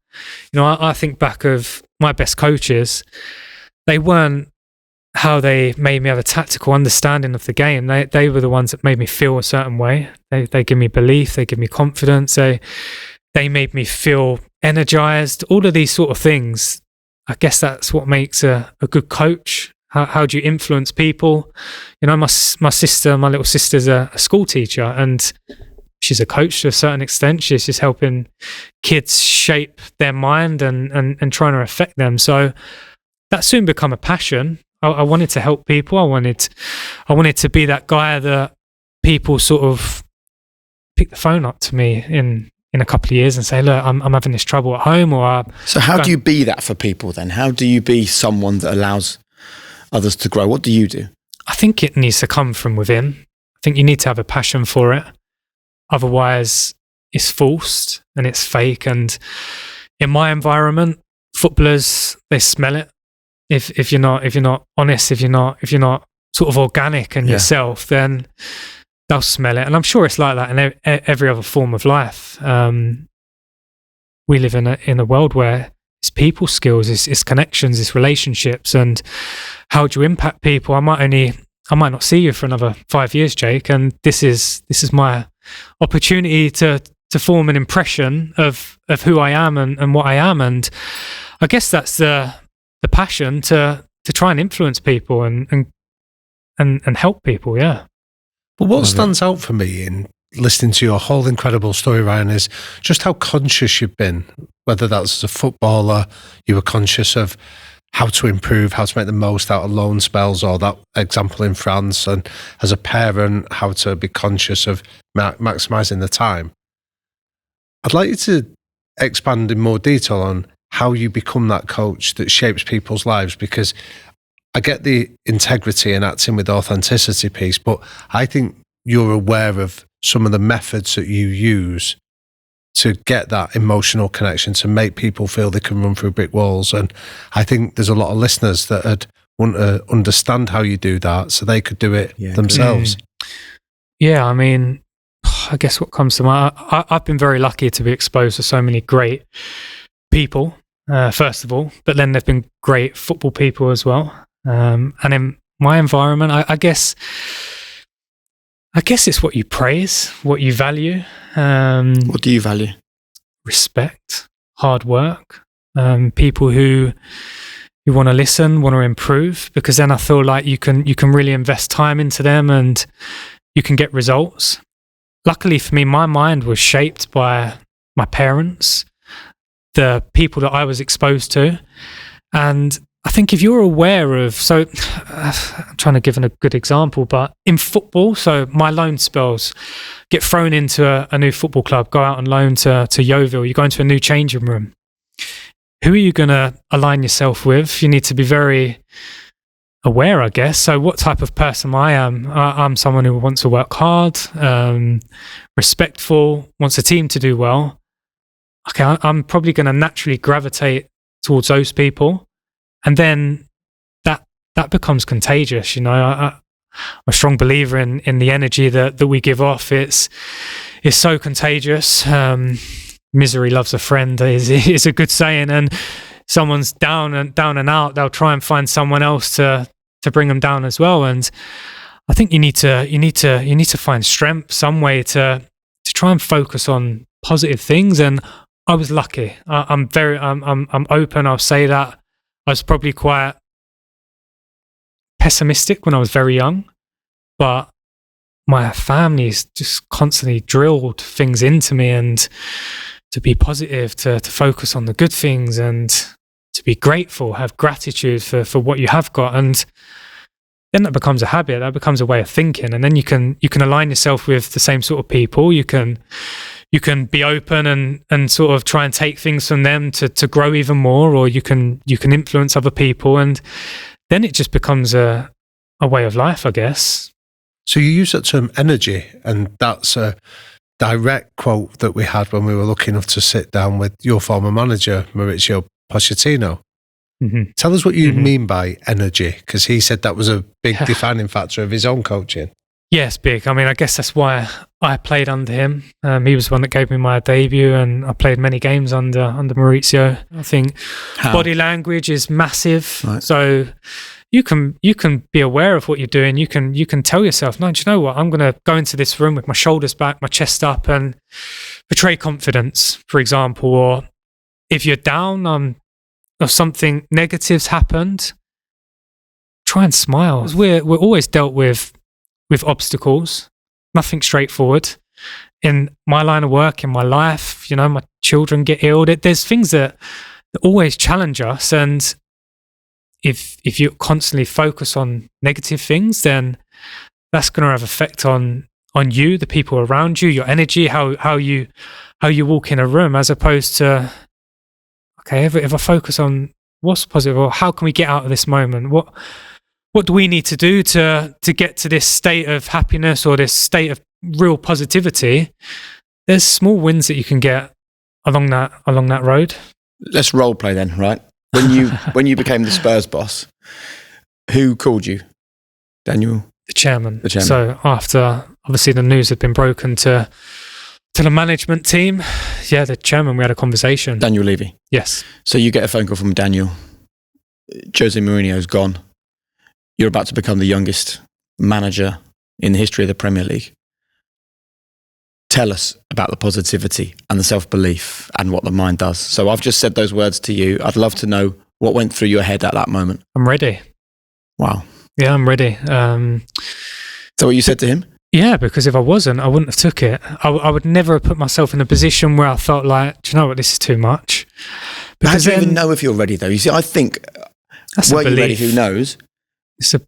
You know, I think back of my best coaches, they weren't how they made me have a tactical understanding of the game. They were the ones that made me feel a certain way. They give me belief, they give me confidence, they made me feel energized, all of these sort of things. I guess that's what makes a good coach. How do you influence people? You know, my little sister's a school teacher, and she's a coach to a certain extent. She's just helping kids shape their mind and trying to affect them. So that soon become a passion. I wanted to help people. I wanted to be that guy that people sort of pick the phone up to me in a couple of years and say, look, I'm having this trouble at home. So how do you be that for people then? How do you be someone that allows others to grow? What do you do? I think it needs to come from within. I think you need to have a passion for it. Otherwise, it's forced and it's fake. And in my environment, footballers, they smell it. If you're not honest, if you're not sort of organic in yourself, then they'll smell it. And I'm sure it's like that in every other form of life. We live in a world where it's people skills, it's connections, it's relationships, and how do you impact people? I might not see you for another 5 years, Jake, and this is my opportunity to form an impression of who I am and what I am. And I guess that's the passion to try and influence people and help people. Yeah. But what stands out for me in listening to your whole incredible story, Ryan, is just how conscious you've been, whether that's as a footballer, you were conscious of how to improve, how to make the most out of loan spells, or that example in France, and as a parent, how to be conscious of maximising the time. I'd like you to expand in more detail on how you become that coach that shapes people's lives, because I get the integrity and acting with authenticity piece, but I think you're aware of some of the methods that you use to get that emotional connection, to make people feel they can run through brick walls. And I think there's a lot of listeners that would want to understand how you do that so they could do it themselves. Yeah, I mean, I guess what comes to mind, I've been very lucky to be exposed to so many great people, first of all, but then there've been great football people as well. And in my environment, I guess it's what you praise, what you value. What do you value? Respect, hard work, people who want to listen, want to improve, because then I feel like you can really invest time into them and you can get results. Luckily for me, my mind was shaped by my parents, the people that I was exposed to. And I think if you're aware of, so I'm trying to give a good example, but in football, so my loan spells, get thrown into a new football club, go out on loan to Yeovil, you go into a new changing room. Who are you going to align yourself with? You need to be very aware, I guess. So what type of person I am? I'm someone who wants to work hard, respectful, wants a team to do well. Okay, I'm probably going to naturally gravitate towards those people. And then that becomes contagious. You know, I'm a strong believer in the energy that we give off. It's so contagious. Misery loves a friend is a good saying. And someone's down and out, they'll try and find someone else to bring them down as well. And I think you need to find strength, some way to try and focus on positive things. And I was lucky. I'm open. I'll say that I was probably quite pessimistic when I was very young, but my family's just constantly drilled things into me, and to be positive, to focus on the good things, and to be grateful, have gratitude for what you have got. And then that becomes a habit, that becomes a way of thinking. And then you can align yourself with the same sort of people. You can be open and sort of try and take things from them to grow even more, or you can influence other people. And then it just becomes a way of life, I guess. So you use that term energy, and that's a direct quote that we had when we were lucky enough to sit down with your former manager, Mauricio Pochettino. Mm-hmm. Tell us what you mean by energy, because he said that was a big defining factor of his own coaching. Yes, big. I mean, I guess that's why I played under him. He was the one that gave me my debut, and I played many games under Mauricio. I think body language is massive. Right. So you can be aware of what you're doing. You can tell yourself, no, do you know what? I'm going to go into this room with my shoulders back, my chest up, and portray confidence, for example. Or if you're down or something negative's happened, try and smile. We're always dealt with obstacles, nothing straightforward. In my line of work, in my life, my children get ill. There's things that always challenge us, and if you constantly focus on negative things, then that's going to have effect on you, the people around you, your energy, how you walk in a room, as opposed to, okay, if I focus on what's positive, or how can we get out of this moment? What do we need to do to get to this state of happiness, or this state of real positivity? There's small wins that you can get along that road. Let's role play then, right? When you became the Spurs boss, who called you? Daniel? The chairman. So after, obviously, the news had been broken to the management team, the chairman, we had a conversation. Daniel Levy? Yes. So you get a phone call from Daniel. José Mourinho's gone. You're about to become the youngest manager in the history of the Premier League. Tell us about the positivity and the self-belief and what the mind does. So I've just said those words to you. I'd love to know what went through your head at that moment. I'm ready. Wow. Yeah, I'm ready. So what you said to him? Yeah, because if I wasn't, I wouldn't have took it. I would never have put myself in a position where I felt like, do you know what, this is too much. Because how do you even know if you're ready, though? You see, I think, were you ready? Who knows?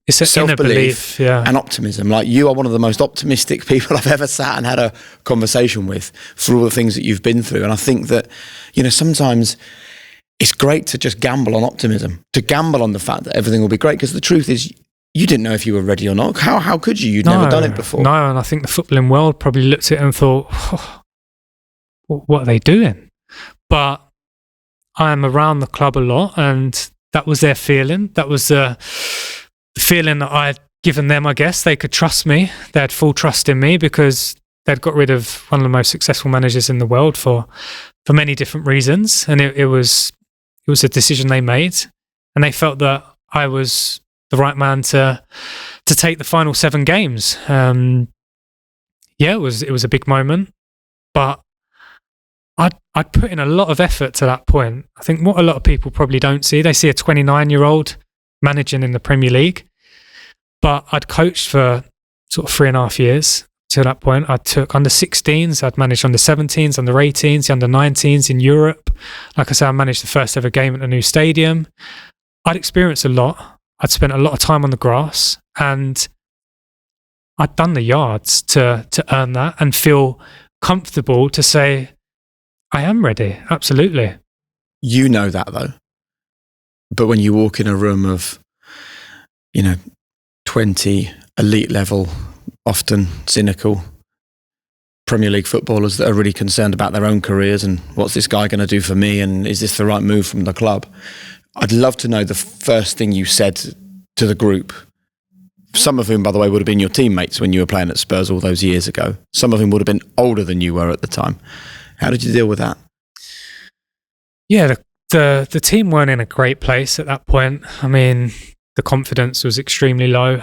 It's a self-belief, and optimism. Like, you are one of the most optimistic people I've ever sat and had a conversation with for all the things that you've been through. And I think that, sometimes it's great to just gamble on optimism, to gamble on the fact that everything will be great. Because the truth is, you didn't know if you were ready or not. How could you? You'd never done it before. No, and I think the footballing world probably looked at it and thought, what are they doing? But I'm around the club a lot, and that was their feeling. That was the feeling that I had given them, I guess. They could trust me. They had full trust in me, because they'd got rid of one of the most successful managers in the world for many different reasons. And it was a decision they made, and they felt that I was the right man to take the final 7 games. It was a big moment, but I'd put in a lot of effort to that point. I think what a lot of people probably don't see, they see a 29-year-old managing in the Premier League, but I'd coached for sort of 3.5 years to that point. I took under 16s, I'd managed under 17s, under 18s, under 19s in Europe. Like I said, I managed the first ever game at the new stadium. I'd experienced a lot. I'd spent a lot of time on the grass, and I'd done the yards to earn that and feel comfortable to say, I am ready. Absolutely. You know that, though. But when you walk in a room of, 20 elite level, often cynical Premier League footballers that are really concerned about their own careers and what's this guy going to do for me, and is this the right move from the club? I'd love to know the first thing you said to the group, some of whom, by the way, would have been your teammates when you were playing at Spurs all those years ago. Some of whom would have been older than you were at the time. How did you deal with that? Yeah, the team weren't in a great place at that point. I mean, the confidence was extremely low.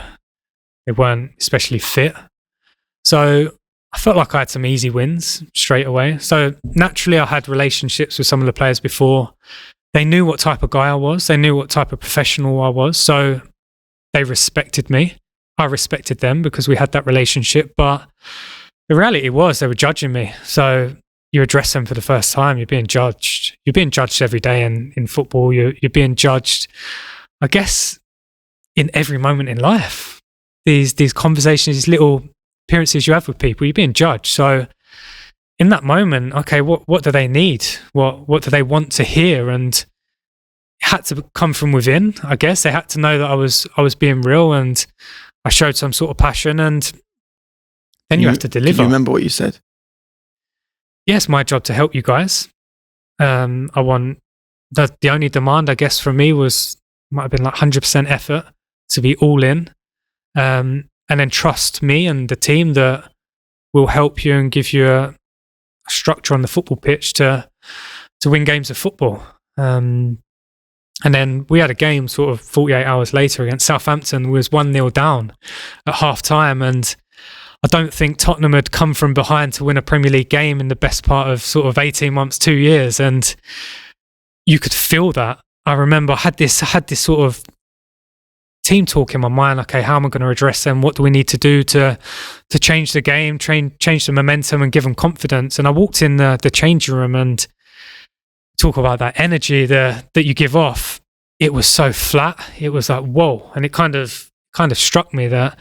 They weren't especially fit. So I felt like I had some easy wins straight away. So naturally, I had relationships with some of the players before. They knew what type of guy I was. They knew what type of professional I was. So they respected me. I respected them because we had that relationship. But the reality was they were judging me. So you address them for the first time, you're being judged. You're being judged every day in football. You're being judged, I guess, in every moment in life. These conversations, these little appearances you have with people, you're being judged. So in that moment, okay, what do they need? What do they want to hear? And it had to come from within, I guess. They had to know that I was being real and I showed some sort of passion, and then you have to deliver. Do you remember what you said? Yes, my job to help you guys. I want the only demand, I guess, from me might have been like 100% effort, to be all in, and then trust me and the team that will help you and give you a structure on the football pitch to win games of football. And then we had a game sort of 48 hours later against Southampton. We was 1-0 down at half time, and I don't think Tottenham had come from behind to win a Premier League game in the best part of sort of 18 months, 2 years. And you could feel that. I remember I had this sort of team talk in my mind. Okay, how am I going to address them? What do we need to do to change the game, change the momentum and give them confidence? And I walked in the changing room and talk about that energy that you give off. It was so flat. It was like, whoa. And it kind of struck me that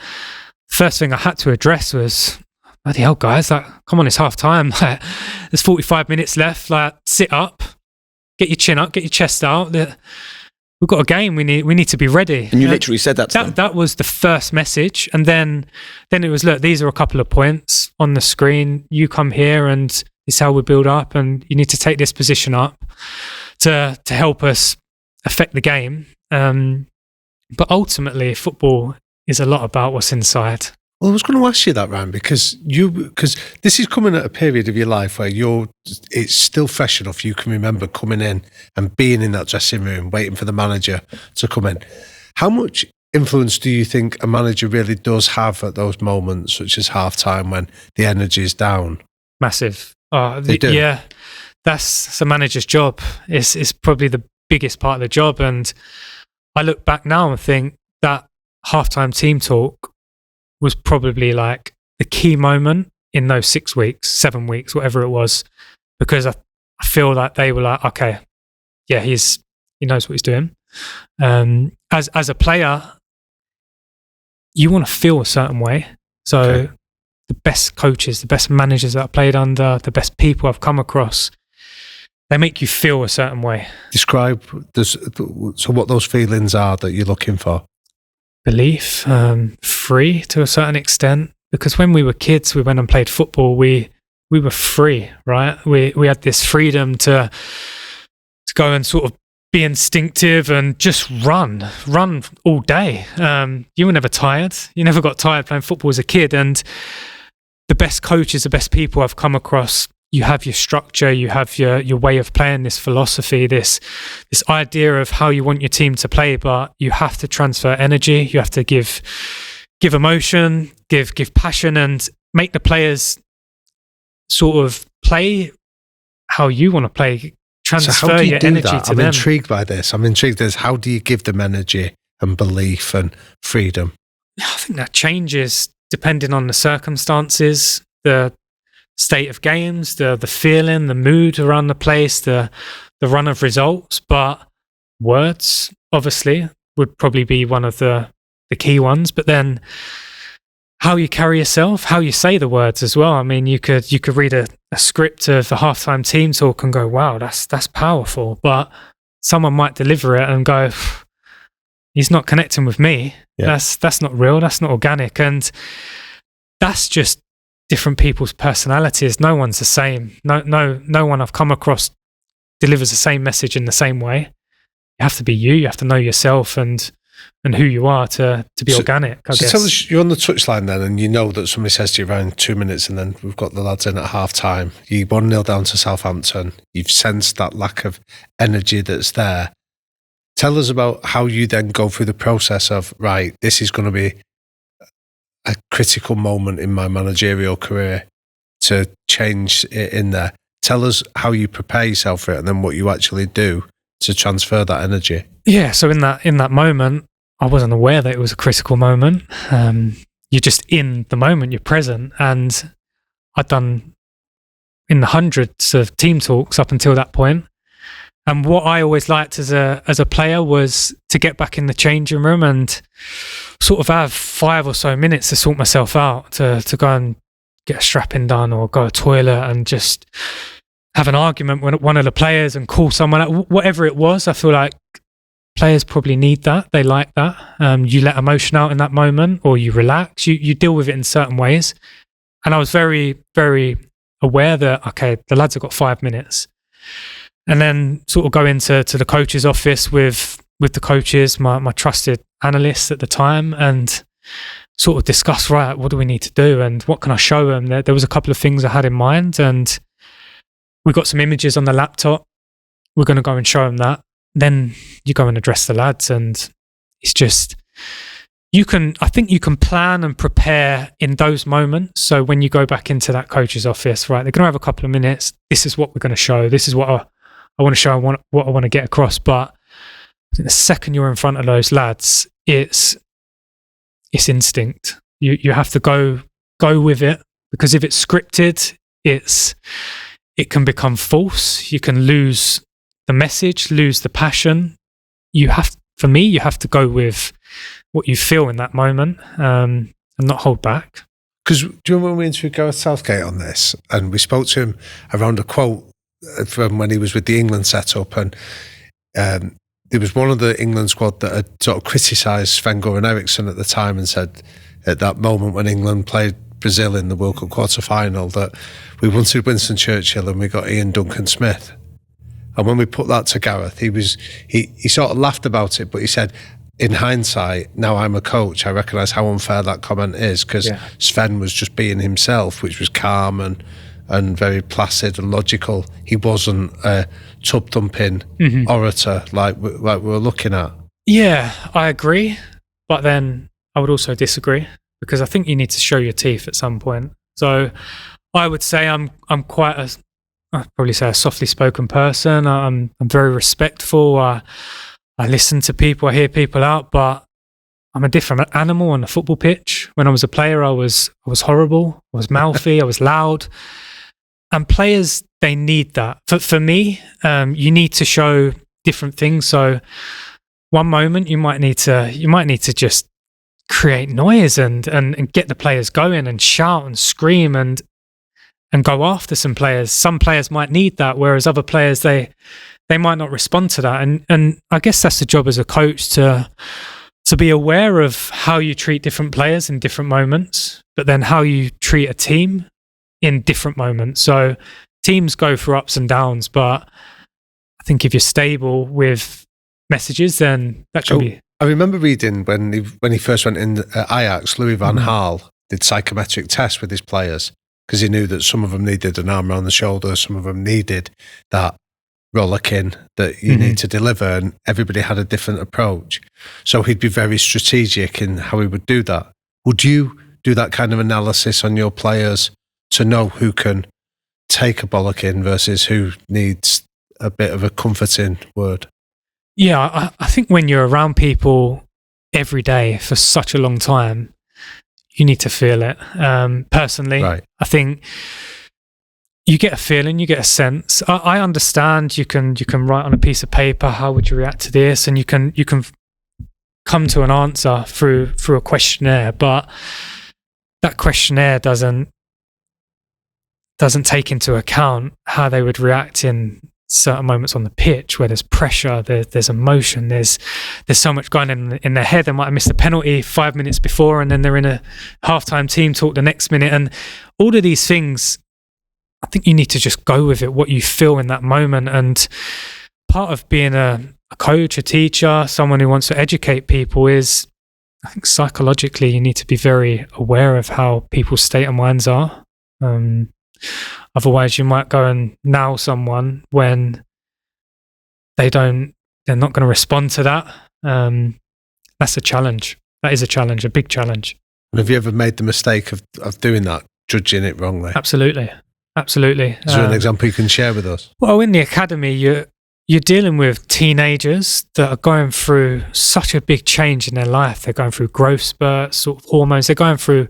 first thing I had to address was, bloody hell, guys, like, come on, it's half time. Like, there's 45 minutes left. Like, sit up, get your chin up, get your chest out. We've got a game. We need to be ready. And you literally said that to them. That was the first message. And then it was, look, these are a couple of points on the screen. You come here and this is how we build up, and you need to take this position up to help us affect the game. But ultimately, football is a lot about what's inside. Well, I was going to ask you that, Ryan, because this is coming at a period of your life where it's still fresh enough. You can remember coming in and being in that dressing room, waiting for the manager to come in. How much influence do you think a manager really does have at those moments, such as half-time when the energy is down? Massive. They do. Yeah, that's the manager's job. It's probably the biggest part of the job. And I look back now and think that half-time team talk was probably like the key moment in those 6 weeks, 7 weeks, whatever it was, because I feel like they were like, okay, yeah, he knows what he's doing. As a player, you want to feel a certain way. So okay. The best coaches, the best managers that I've played under, the best people I've come across, they make you feel a certain way. Describe so what those feelings are that you're looking for. Belief, free to a certain extent, because when we were kids, we went and played football. We were free, right? We had this freedom to go and sort of be instinctive and just run all day. You were never tired. You never got tired playing football as a kid. And the best coaches, the best people I've come across, you have your structure, you have your way of playing, this philosophy, this idea of how you want your team to play, but you have to transfer energy, you have to give emotion, give passion, and make the players sort of play how you want to play. Transfer so how do you your do energy that? to I'm them. intrigued by this. How do you give them energy and belief and freedom? I think that changes depending on the circumstances, the state of games, the feeling, the mood around the place, the run of results. But words, obviously, would probably be one of the key ones. But then how you carry yourself, how you say the words as well. I mean, you could read a script of the halftime team talk and go, wow, that's powerful. But someone might deliver it and go, he's not connecting with me. Yeah. That's not real. That's not organic. And that's just different people's personalities. No one's the same. No one I've come across delivers the same message in the same way. You have to be you. You have to know yourself, and who you are to be organic, I guess. Tell us, you're on the touchline then, and you know that somebody says to you around 2 minutes, and then we've got the lads in at half time. You 1-0 down to Southampton. You've sensed that lack of energy that's there. Tell us about how you then go through the process of, right, this is going to be a critical moment in my managerial career to change it in there. Tell us how you prepare yourself for it, and then what you actually do to transfer that energy. Yeah, so in that moment, I wasn't aware that it was a critical moment. You're just in the moment, you're present. And I'd done in the hundreds of team talks up until that point. And what I always liked as a player was to get back in the changing room and sort of have 5 or so minutes to sort myself out, to go and get a strapping done or go to the toilet and just have an argument with one of the players and call someone out. Whatever it was, I feel like players probably need that. They like that. You let emotion out in that moment, or you relax. You deal with it in certain ways. And I was very, very aware that, okay, the lads have got 5 minutes. And then sort of go into the coach's office with the coaches, my trusted analysts at the time, and sort of discuss, right, what do we need to do and what can I show them? There was a couple of things I had in mind, and we got some images on the laptop. We're going to go and show them that. Then you go and address the lads, and it's just, I think you can plan and prepare in those moments. So when you go back into that coach's office, right, they're going to have a couple of minutes. This is what we're going to show. This is what I want to show, what I want to get across. But the second you're in front of those lads, it's instinct. You have to go with it, because if it's scripted, it can become false. You can lose the message, lose the passion. For me, you have to go with what you feel in that moment, and not hold back. Because do you remember when we interviewed Gareth Southgate on this, and we spoke to him around a quote from when he was with the England setup, and there was one of the England squad that had sort of criticised Sven-Göran Eriksson at the time and said at that moment when England played Brazil in the World Cup quarter-final that we wanted Winston Churchill and we got Ian Duncan-Smith. And when we put that to Gareth, he sort of laughed about it, but he said, in hindsight, now I'm a coach, I recognise how unfair that comment is, because Sven was just being himself, which was calm and very placid and logical. He wasn't a tub-thumping orator like we were looking at. Yeah, I agree, but then I would also disagree, because I think you need to show your teeth at some point. So I would say I'm quite I'd probably say a softly spoken person. I'm very respectful. I listen to people, I hear people out, but I'm a different animal on the football pitch. When I was a player, I was horrible, I was mouthy, I was loud. And players, they need that. For me, you need to show different things. So one moment you might need to just create noise and get the players going and shout and scream and go after some players. Some players might need that, whereas other players they might not respond to that. And I guess that's the job as a coach, to be aware of how you treat different players in different moments, but then how you treat a team in different moments. So teams go through ups and downs, but I think if you're stable with messages, then that can be. I remember reading when he first went in Ajax, Louis van Gaal did psychometric tests with his players, because he knew that some of them needed an arm around the shoulder, some of them needed that rollicking that you need to deliver, and everybody had a different approach. So he'd be very strategic in how he would do that. Would you do that kind of analysis on your players to know who can take a bollocking versus who needs a bit of a comforting word? Yeah, I think when you're around people every day for such a long time, you need to feel it. Personally, right. I think you get a feeling, you get a sense. I understand you can write on a piece of paper, how would you react to this? And you can come to an answer through a questionnaire, but that questionnaire doesn't take into account how they would react in certain moments on the pitch where there's pressure, there's emotion, there's so much going on in their head. They might have missed a penalty 5 minutes before, and then they're in a halftime team talk the next minute, and all of these things. I think you need to just go with it, what you feel in that moment. And part of being a coach, a teacher, someone who wants to educate people is, I think psychologically you need to be very aware of how people's state of minds are. Otherwise you might go and nail someone when they're not going to respond to that. That's a challenge. That is a challenge, a big challenge. And have you ever made the mistake of doing that, judging it wrongly? Absolutely. Is there an example you can share with us? Well, in the academy, you're dealing with teenagers that are going through such a big change in their life. They're going through growth spurts, sort of hormones. They're going through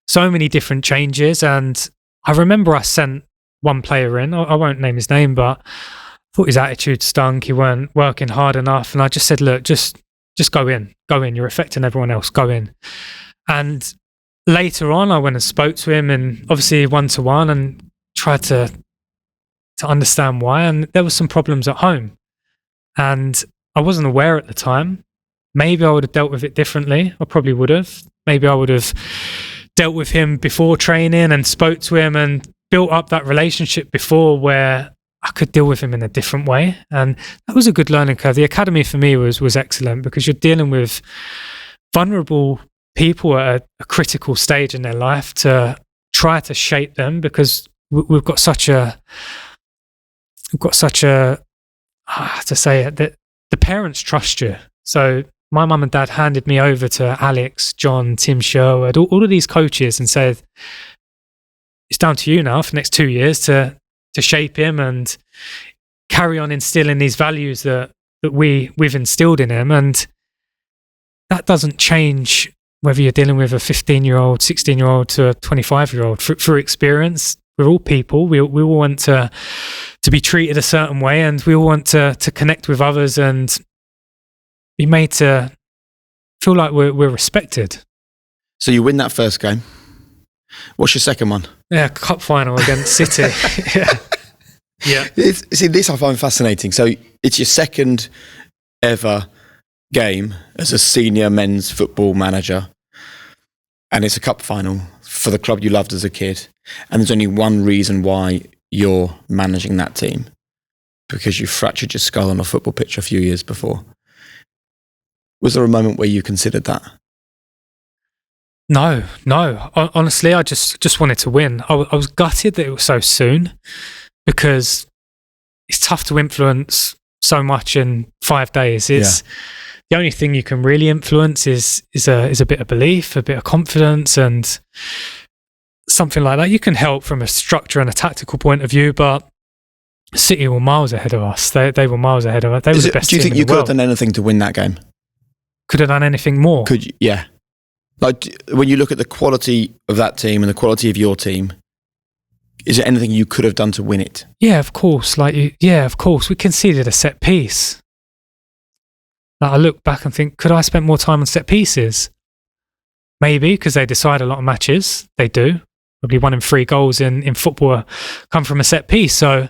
so many different changes. And I remember I sent one player in. I won't name his name, but I thought his attitude stunk. He weren't working hard enough. And I just said, look, just go in. You're affecting everyone else. Go in. And later on, I went and spoke to him, and obviously one-to-one, and tried to understand why. And there were some problems at home. And I wasn't aware at the time. Maybe I would have dealt with it differently. I probably would have. Maybe I would have dealt with him before training and spoke to him and built up that relationship before where I could deal with him in a different way. And that was a good learning curve. The academy for me was excellent, because you're dealing with vulnerable people at a critical stage in their life to try to shape them, because we've got such a to say it, that the parents trust you. So my mum and dad handed me over to Alex, John, Tim Sherwood, all of these coaches, and said, it's down to you now for the next 2 years to shape him and carry on instilling these values that we've instilled in him. And that doesn't change whether you're dealing with a 15-year-old, 16-year-old to a 25-year-old. Through experience, we're all people. We all want to be treated a certain way, and we all want to connect with others and be made to feel like we're respected. So you win that first game. What's your second one? Yeah, cup final against City. Yeah. See, this I find fascinating. So it's your second ever game as a senior men's football manager, and it's a cup final for the club you loved as a kid. And there's only one reason why you're managing that team, because you fractured your skull on a football pitch a few years before. Was there a moment where you considered that? No. Honestly, I just wanted to win. I was gutted that it was so soon, because it's tough to influence so much in 5 days. It's the only thing you can really influence is a bit of belief, a bit of confidence, and something like that. You can help from a structure and a tactical point of view, but City were miles ahead of us. They were miles ahead of us. They were the best team in the world. Do you think you could have done anything to win that game? Could have done anything more? Could you? Yeah. Like, when you look at the quality of that team and the quality of your team, is there anything you could have done to win it? Yeah, of course. Of course. We conceded a set piece. Like, I look back and think, could I spend more time on set pieces? Maybe, because they decide a lot of matches. They do. Probably 1 in 3 goals in football come from a set piece. So,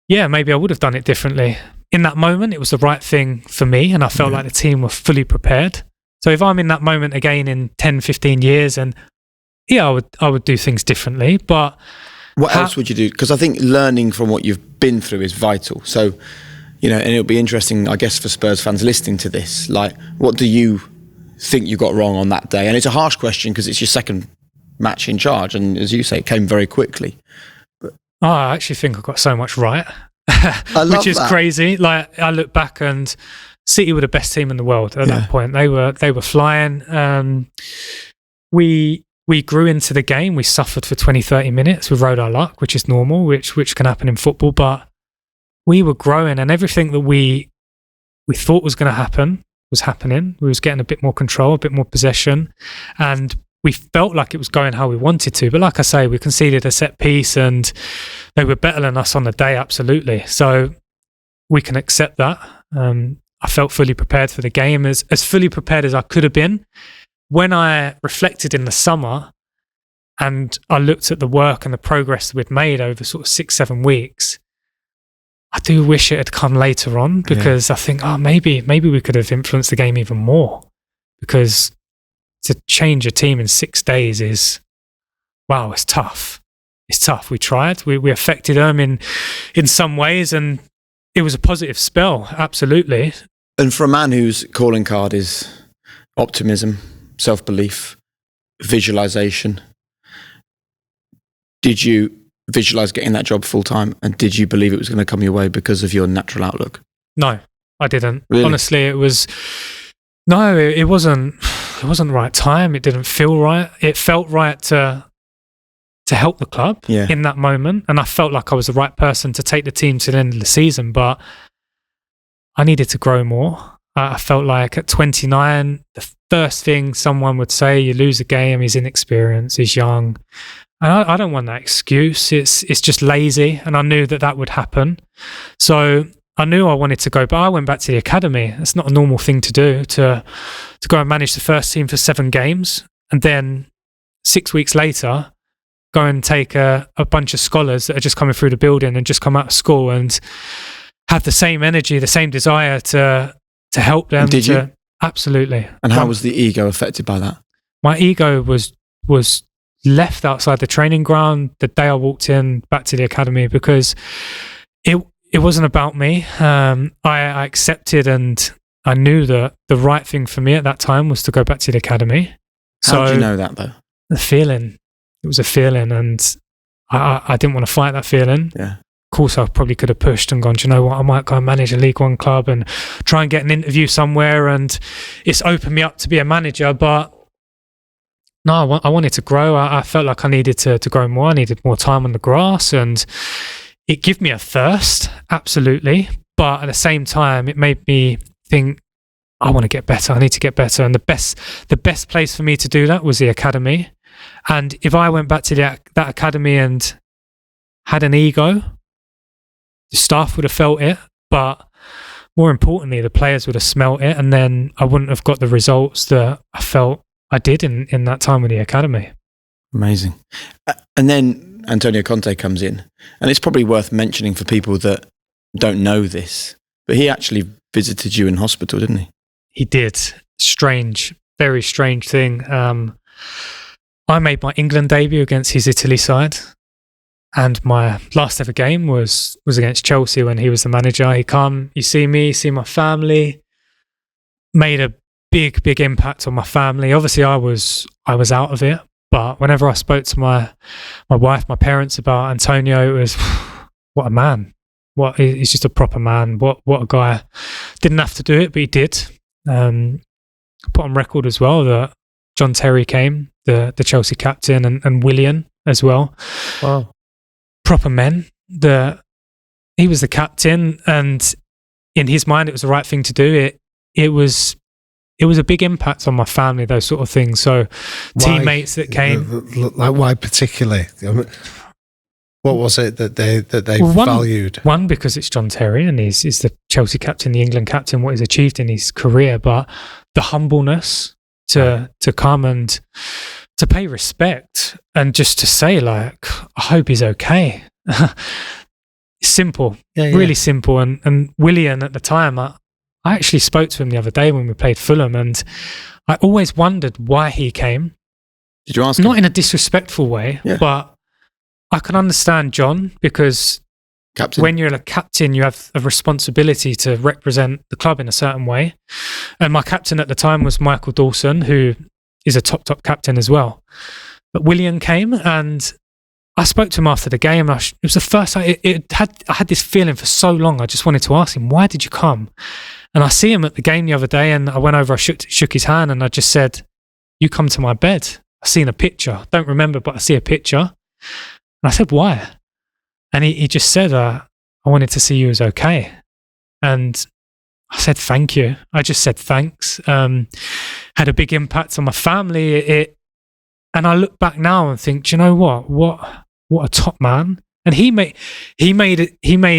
yeah, maybe I would have done it differently. In that moment, it was the right thing for me, and I felt like the team were fully prepared. So if I'm in that moment again in 10, 15 years, and I would do things differently. But what else would you do? Because I think learning from what you've been through is vital. So, and it'll be interesting, I guess, for Spurs fans listening to this. Like, what do you think you got wrong on that day? And it's a harsh question because it's your second match in charge, and as you say, it came very quickly. I actually think I got so much right, which is crazy. Like, I look back, and City were the best team in the world at that point. They were flying. We grew into the game. We suffered for 20, 30 minutes. We rode our luck, which is normal, which can happen in football. But we were growing, and everything that we thought was going to happen was happening. We was getting a bit more control, a bit more possession, and we felt like it was going how we wanted to. But like I say, we conceded a set piece, and they were better than us on the day, absolutely. So we can accept that. I felt fully prepared for the game, as fully prepared as I could have been. When I reflected in the summer and I looked at the work and the progress that we'd made over sort of 6-7 weeks, I do wish it had come later on, because I think, maybe we could have influenced the game even more, because to change a team in 6 days is, wow, it's tough. It's tough. We tried. We affected them in some ways, and it was a positive spell, absolutely. And for a man whose calling card is optimism, self-belief, visualization, did you visualize getting that job full time? And did you believe it was going to come your way because of your natural outlook? No, I didn't. Really? Honestly, it wasn't the right time. It didn't feel right. It felt right to help the club in that moment. And I felt like I was the right person to take the team to the end of the season, but I needed to grow more. I felt like at 29, the first thing someone would say, you lose a game, he's inexperienced, he's young. And I don't want that excuse. It's just lazy. And I knew that would happen. So I knew I wanted to go, but I went back to the academy. It's not a normal thing to do, to go and manage the first team for 7 games. And then 6 weeks later, go and take a bunch of scholars that are just coming through the building and just come out of school and have the same energy, the same desire to help them. And did you? Absolutely. And how was the ego affected by that? My ego was left outside the training ground the day I walked in back to the academy, because it wasn't about me. I accepted, and I knew that the right thing for me at that time was to go back to the academy. How did you know that though? The feeling. It was a feeling, and I didn't want to fight that feeling. Yeah. Of course, I probably could have pushed and gone, do you know what, I might go and manage a League One club and try and get an interview somewhere, and it's opened me up to be a manager. But no, I wanted to grow. I felt like I needed to grow more. I needed more time on the grass, and it gave me a thirst, absolutely. But at the same time, it made me think, I want to get better. I need to get better. And the best place for me to do that was the academy. And if I went back to that academy and had an ego, the staff would have felt it. But more importantly, the players would have smelt it. And then I wouldn't have got the results that I felt I did in that time with the academy. Amazing. And then Antonio Conte comes in, and it's probably worth mentioning for people that don't know this, but he actually visited you in hospital, didn't he? He did. Strange, very strange thing. I made my England debut against his Italy side, and my last ever game was against Chelsea when he was the manager. He come, you see me, see my family, made a big impact on my family. Obviously, I was out of it, but whenever I spoke to my wife, my parents about Antonio, it was, what a man. He's just a proper man. What a guy. Didn't have to do it, but he did. Put on record as well that John Terry came, the Chelsea captain, and Willian as well. Wow. Proper men. He was the captain, and in his mind, it was the right thing to do. It was a big impact on my family, those sort of things. So teammates that came. Like, why particularly? What was it that they valued? One, because it's John Terry and he's the Chelsea captain, the England captain, what he's achieved in his career, but the humbleness to come and to pay respect and just to say, like, I hope he's okay. Simple, really simple. And Willian at the time, I actually spoke to him the other day when we played Fulham, and I always wondered why he came. Did you ask him? Not in a disrespectful way, but I can understand John, because when you're a captain, you have a responsibility to represent the club in a certain way. And my captain at the time was Michael Dawson, who is a top captain as well. But Willian came, and I spoke to him after the game. It was the first time I had this feeling for so long. I just wanted to ask him, why did you come? And I see him at the game the other day, and I went over, I shook his hand, and I just said, you come to my bed. I seen a picture. Don't remember, but I see a picture. And I said, why? And he just said, I wanted to see you as okay. And I said, thank you. I just said thanks. Had a big impact on my family. And I look back now and think, do you know what? What a top man. And he made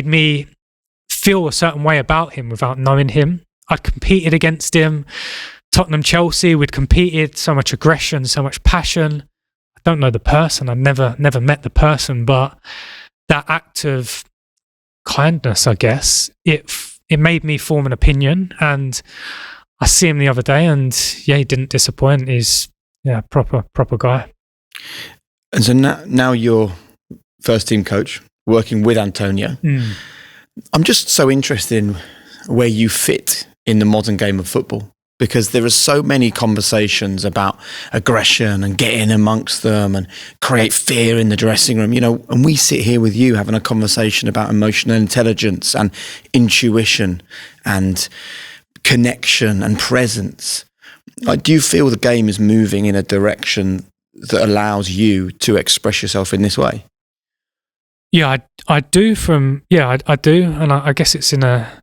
me feel a certain way about him without knowing him. I'd competed against him. Tottenham, Chelsea, we'd competed, so much aggression, so much passion. I don't know the person. I've never met the person, but that act of kindness, I guess, it made me form an opinion. And I see him the other day, and he didn't disappoint. He's proper guy. And so now you're first team coach, working with Antonio. I'm just so interested in where you fit in the modern game of football, because there are so many conversations about aggression and get in amongst them and create fear in the dressing room, and we sit here with you having a conversation about emotional intelligence and intuition and connection and presence. Do you feel the game is moving in a direction that allows you to express yourself in this way? Yeah, I do. I do, and I guess it's in a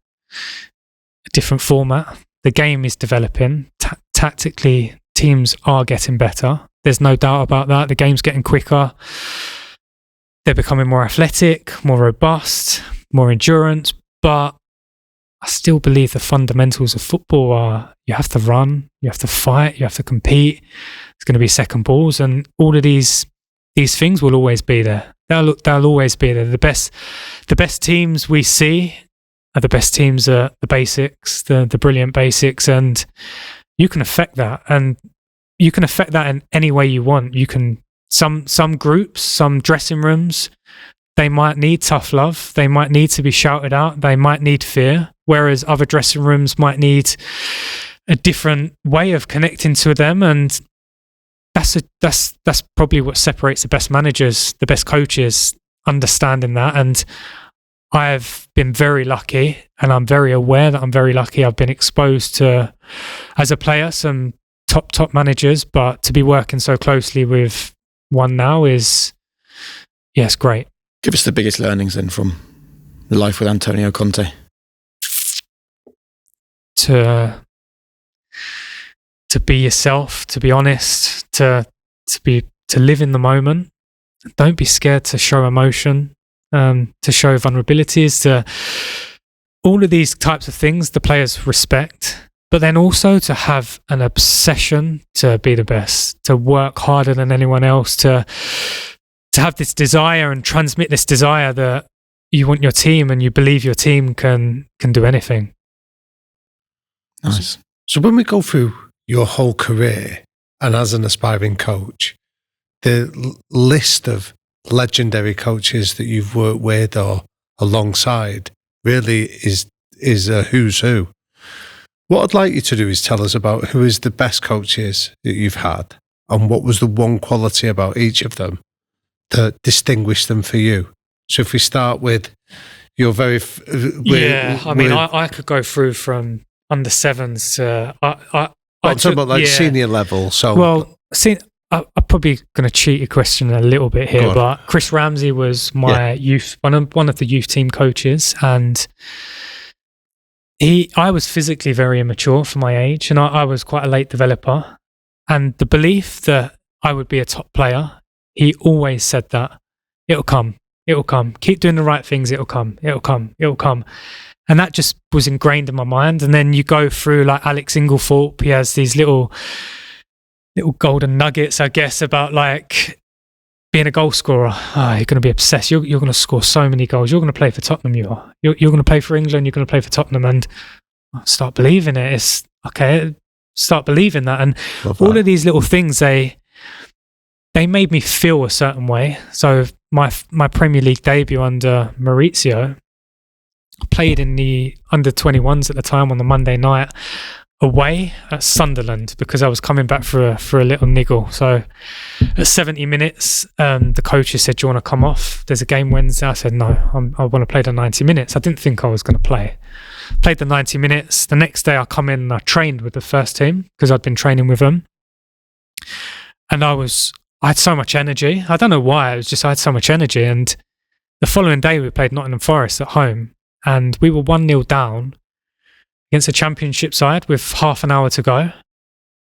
different format. The game is developing. Tactically, teams are getting better. There's no doubt about that. The game's getting quicker. They're becoming more athletic, more robust, more endurance. But I still believe the fundamentals of football are you have to run, you have to fight, you have to compete. It's going to be second balls, and all of these things will always be there. They'll always be there. The best teams we see are the best teams at the basics, the brilliant basics, and you can affect that. And you can affect that in any way you want. You can some groups, some dressing rooms, they might need tough love. They might need to be shouted out. They might need fear. Whereas other dressing rooms might need a different way of connecting to them. And that's probably what separates the best managers, the best coaches, understanding that. And I've been very lucky, and I'm very aware that I'm very lucky. I've been exposed to, as a player, some top managers, but to be working so closely with one now is, it's great. Give us the biggest learnings then from life with Antonio Conte. To be yourself, to be honest, to live in the moment. Don't be scared to show emotion, to show vulnerabilities, to all of these types of things the players respect, but then also to have an obsession to be the best, to work harder than anyone else, to have this desire and transmit this desire that you want your team and you believe your team can do anything. Nice. So when we go through your whole career and as an aspiring coach, the list of legendary coaches that you've worked with or alongside really is a who's who. What I'd like you to do is tell us about who is the best coaches that you've had and what was the one quality about each of them that distinguished them for you. So if we start with your very... I could go through from under sevens to... I'm talking about senior level. So, well, I'm probably going to cheat your question a little bit here, but Chris Ramsey was my youth, one of the youth team coaches, and I was physically very immature for my age, and I was quite a late developer. And the belief that I would be a top player, he always said that it'll come, keep doing the right things, it'll come. And that just was ingrained in my mind. And then you go through like Alex Inglethorpe, he has these little golden nuggets, I guess, about like being a goal scorer. You're going to be obsessed. You're going to score so many goals. You're going to play for Tottenham. You're going to play for England. You're going to play for Tottenham. And start believing it. It's okay. Start believing that. And all of these little things, they made me feel a certain way. So my Premier League debut under Mauricio, I played in the under 21s at the time on the Monday night away at Sunderland because I was coming back for a little niggle. So at 70 minutes, the coaches said, "Do you want to come off? There's a game Wednesday." I said, "No, I want to play the 90 minutes." I didn't think I was going to play. Played the 90 minutes. The next day I come in and I trained with the first team because I'd been training with them. And I had so much energy. I don't know why. It was just I had so much energy. And the following day we played Nottingham Forest at home. And we were 1-0 down against a championship side with half an hour to go. And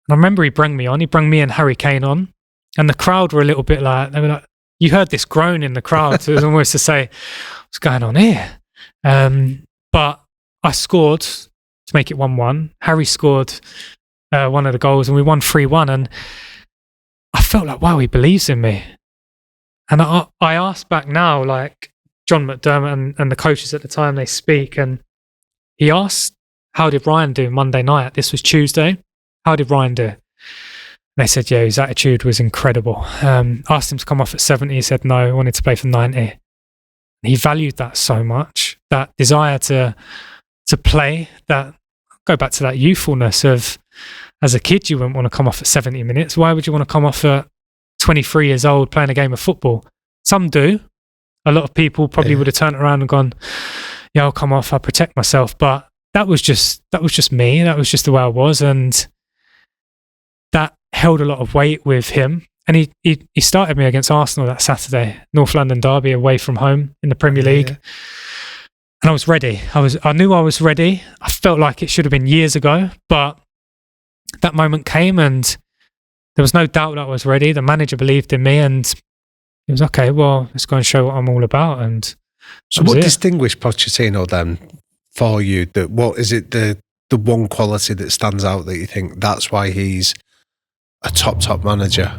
I remember he brought me and Harry Kane on. And the crowd were a little bit like, they were like, you heard this groan in the crowd. So it was almost to say, what's going on here? But I scored to make it 1-1. Harry scored one of the goals and we won 3-1. And I felt like, wow, he believes in me. And I asked back now, like, John McDermott and the coaches at the time, they speak, and he asked, how did Ryan do Monday night? This was Tuesday. How did Ryan do? And they said, yeah, his attitude was incredible. Asked him to come off at 70. He said, no, I wanted to play for 90. And he valued that so much that desire to play, that go back to that youthfulness of, as a kid, you wouldn't want to come off at 70 minutes. Why would you want to come off at 23 years old playing a game of football? Some do. A lot of people probably would have turned around and gone, yeah, I'll come off, I'll protect myself. But that was just me. That was just the way I was. And that held a lot of weight with him. And he started me against Arsenal that Saturday, North London derby, away from home in the Premier League. Yeah. And I was ready. I knew I was ready. I felt like it should have been years ago, but that moment came and there was no doubt that I was ready. The manager believed in me and it was okay, well, let's go and show what I'm all about. And so what distinguished Pochettino then for you? What is it, the one quality that stands out that you think that's why he's a top manager?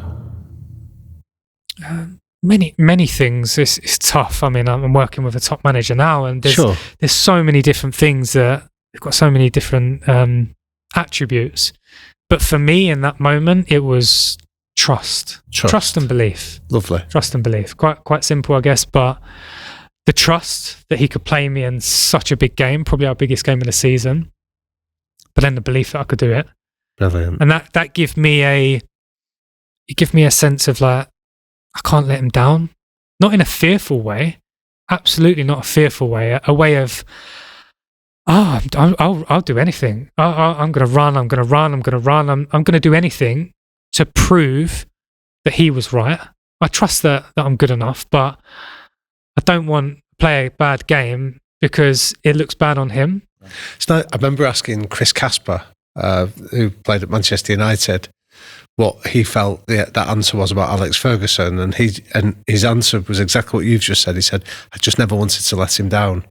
Many things. It's tough. I mean, I'm working with a top manager now, and there's so many different things that they've got so many different attributes. But for me, in that moment, it was trust and belief. Lovely. Trust and belief. Quite simple, I guess. But the trust that he could play me in such a big game, probably our biggest game of the season. But then the belief that I could do it. Brilliant. And that gave me a sense of like, I can't let him down. Not in a fearful way. Absolutely not a fearful way. A way of, I'll do anything. I'm going to run. I'm going to do anything to prove that he was right. I trust that I'm good enough, but I don't want to play a bad game because it looks bad on him. So I remember asking Chris Casper, who played at Manchester United, what he felt that answer was about Alex Ferguson, and his answer was exactly what you've just said. He said, I just never wanted to let him down.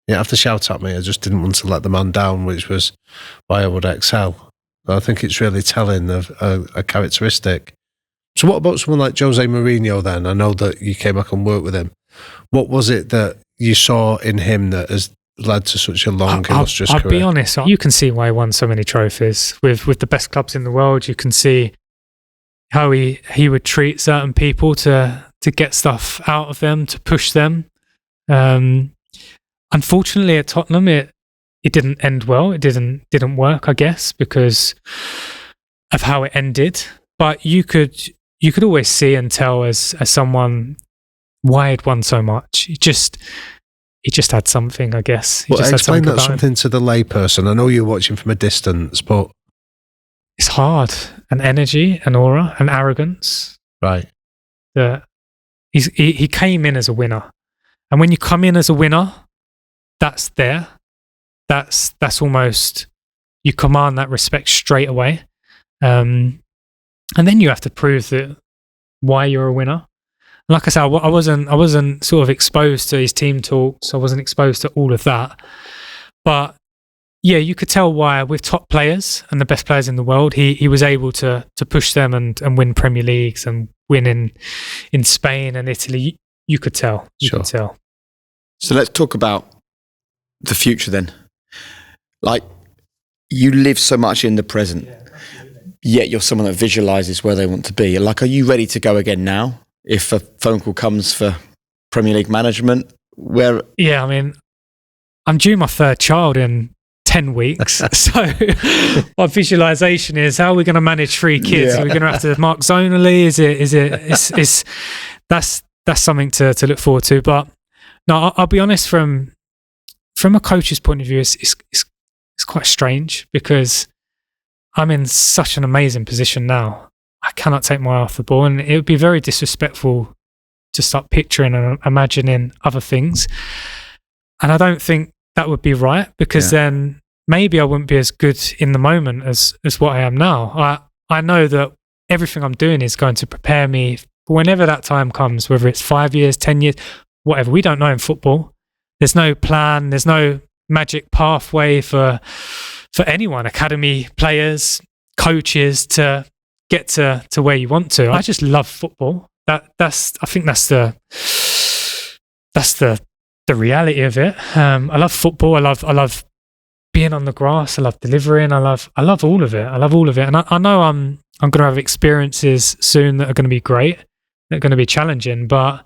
You don't have to shout at me, I just didn't want to let the man down, which was why I would excel. I think it's really telling of a characteristic. So what about someone like José Mourinho then? I know that you came back and worked with him. What was it that you saw in him that has led to such a long, illustrious career? I'll be honest, you can see why he won so many trophies with the best clubs in the world. You can see how he would treat certain people to get stuff out of them, to push them. Unfortunately, at Tottenham, it didn't end well. It didn't work, I guess, because of how it ended. But you could always see and tell as someone why he'd won so much. He just had something, I guess. Explain that something to the layperson. I know you're watching from a distance, but it's hard. An energy, an aura, an arrogance. Right. He came in as a winner. And when you come in as a winner, that's there. That's almost, you command that respect straight away. And then you have to prove that why you're a winner. And like I said, I wasn't sort of exposed to his team talks. I wasn't exposed to all of that. But yeah, you could tell why with top players and the best players in the world, he was able to push them and win Premier Leagues and win in Spain and Italy. You could tell. You could tell. So let's talk about the future then. Like, you live so much in the present, yet you're someone that visualises where they want to be. Like, are you ready to go again now? If a phone call comes for Premier League management, Yeah, I mean, I'm due my third child in 10 weeks. So my visualization is, how are we going to manage 3 kids? Are we going to have to mark zonally? That's something to look forward to. But no, I'll be honest, from a coach's point of view, it's quite strange because I'm in such an amazing position now. I cannot take my eye off the ball, and it would be very disrespectful to start picturing and imagining other things. And I don't think that would be right, because then maybe I wouldn't be as good in the moment as what I am now. I know that everything I'm doing is going to prepare me for whenever that time comes, whether it's 5 years, 10 years, whatever. We don't know in football. There's no plan. There's no magic pathway for anyone, academy players, coaches, to get to where you want to. I just love football. I think that's the reality of it. I love football. I love being on the grass. I love delivering. I love all of it. And I know I'm going to have experiences soon that are going to be great. They're going to be challenging, but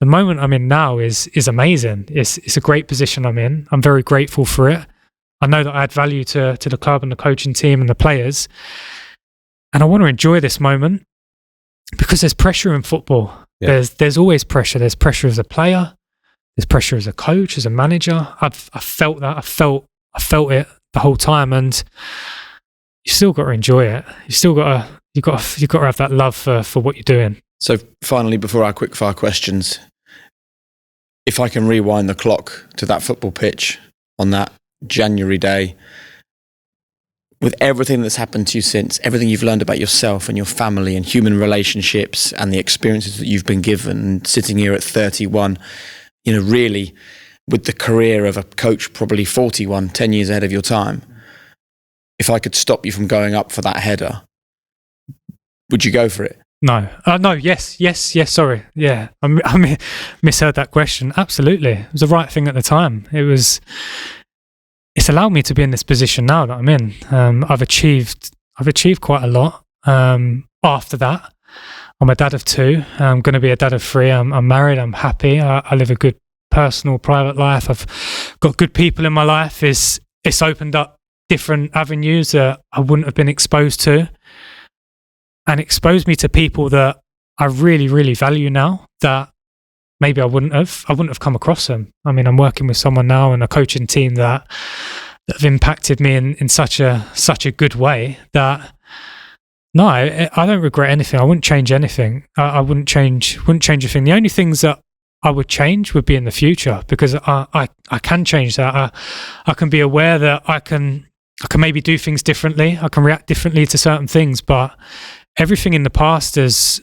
the moment I'm in now is amazing. It's a great position I'm in. I'm very grateful for it. I know that I add value to the club and the coaching team and the players. And I want to enjoy this moment because there's pressure in football. Yeah. There's always pressure. There's pressure as a player. There's pressure as a coach, as a manager. I felt that. I felt it the whole time, and you still got to enjoy it. You got to have that love for what you're doing. So finally, before our quickfire questions, if I can rewind the clock to that football pitch on that January day, with everything that's happened to you since, everything you've learned about yourself and your family and human relationships and the experiences that you've been given, sitting here at 31, really with the career of a coach, probably 41, 10 years ahead of your time, if I could stop you from going up for that header, would you go for it? No. No, yes, sorry. Yeah, I misheard that question. Absolutely. It was the right thing at the time. It's allowed me to be in this position now that I'm in. I've achieved quite a lot. After that, I'm a dad of 2. I'm going to be a dad of 3. I'm married. I'm happy. I live a good personal, private life. I've got good people in my life. It's opened up different avenues that I wouldn't have been exposed to, and exposed me to people that I really, really value now that maybe I wouldn't have come across them. I mean, I'm working with someone now and a coaching team that have impacted me in such a good way that no, I don't regret anything. I wouldn't change anything. I wouldn't change a thing. The only things that I would change would be in the future, because I can change that. I can be aware that I can maybe do things differently. I can react differently to certain things, but everything in the past has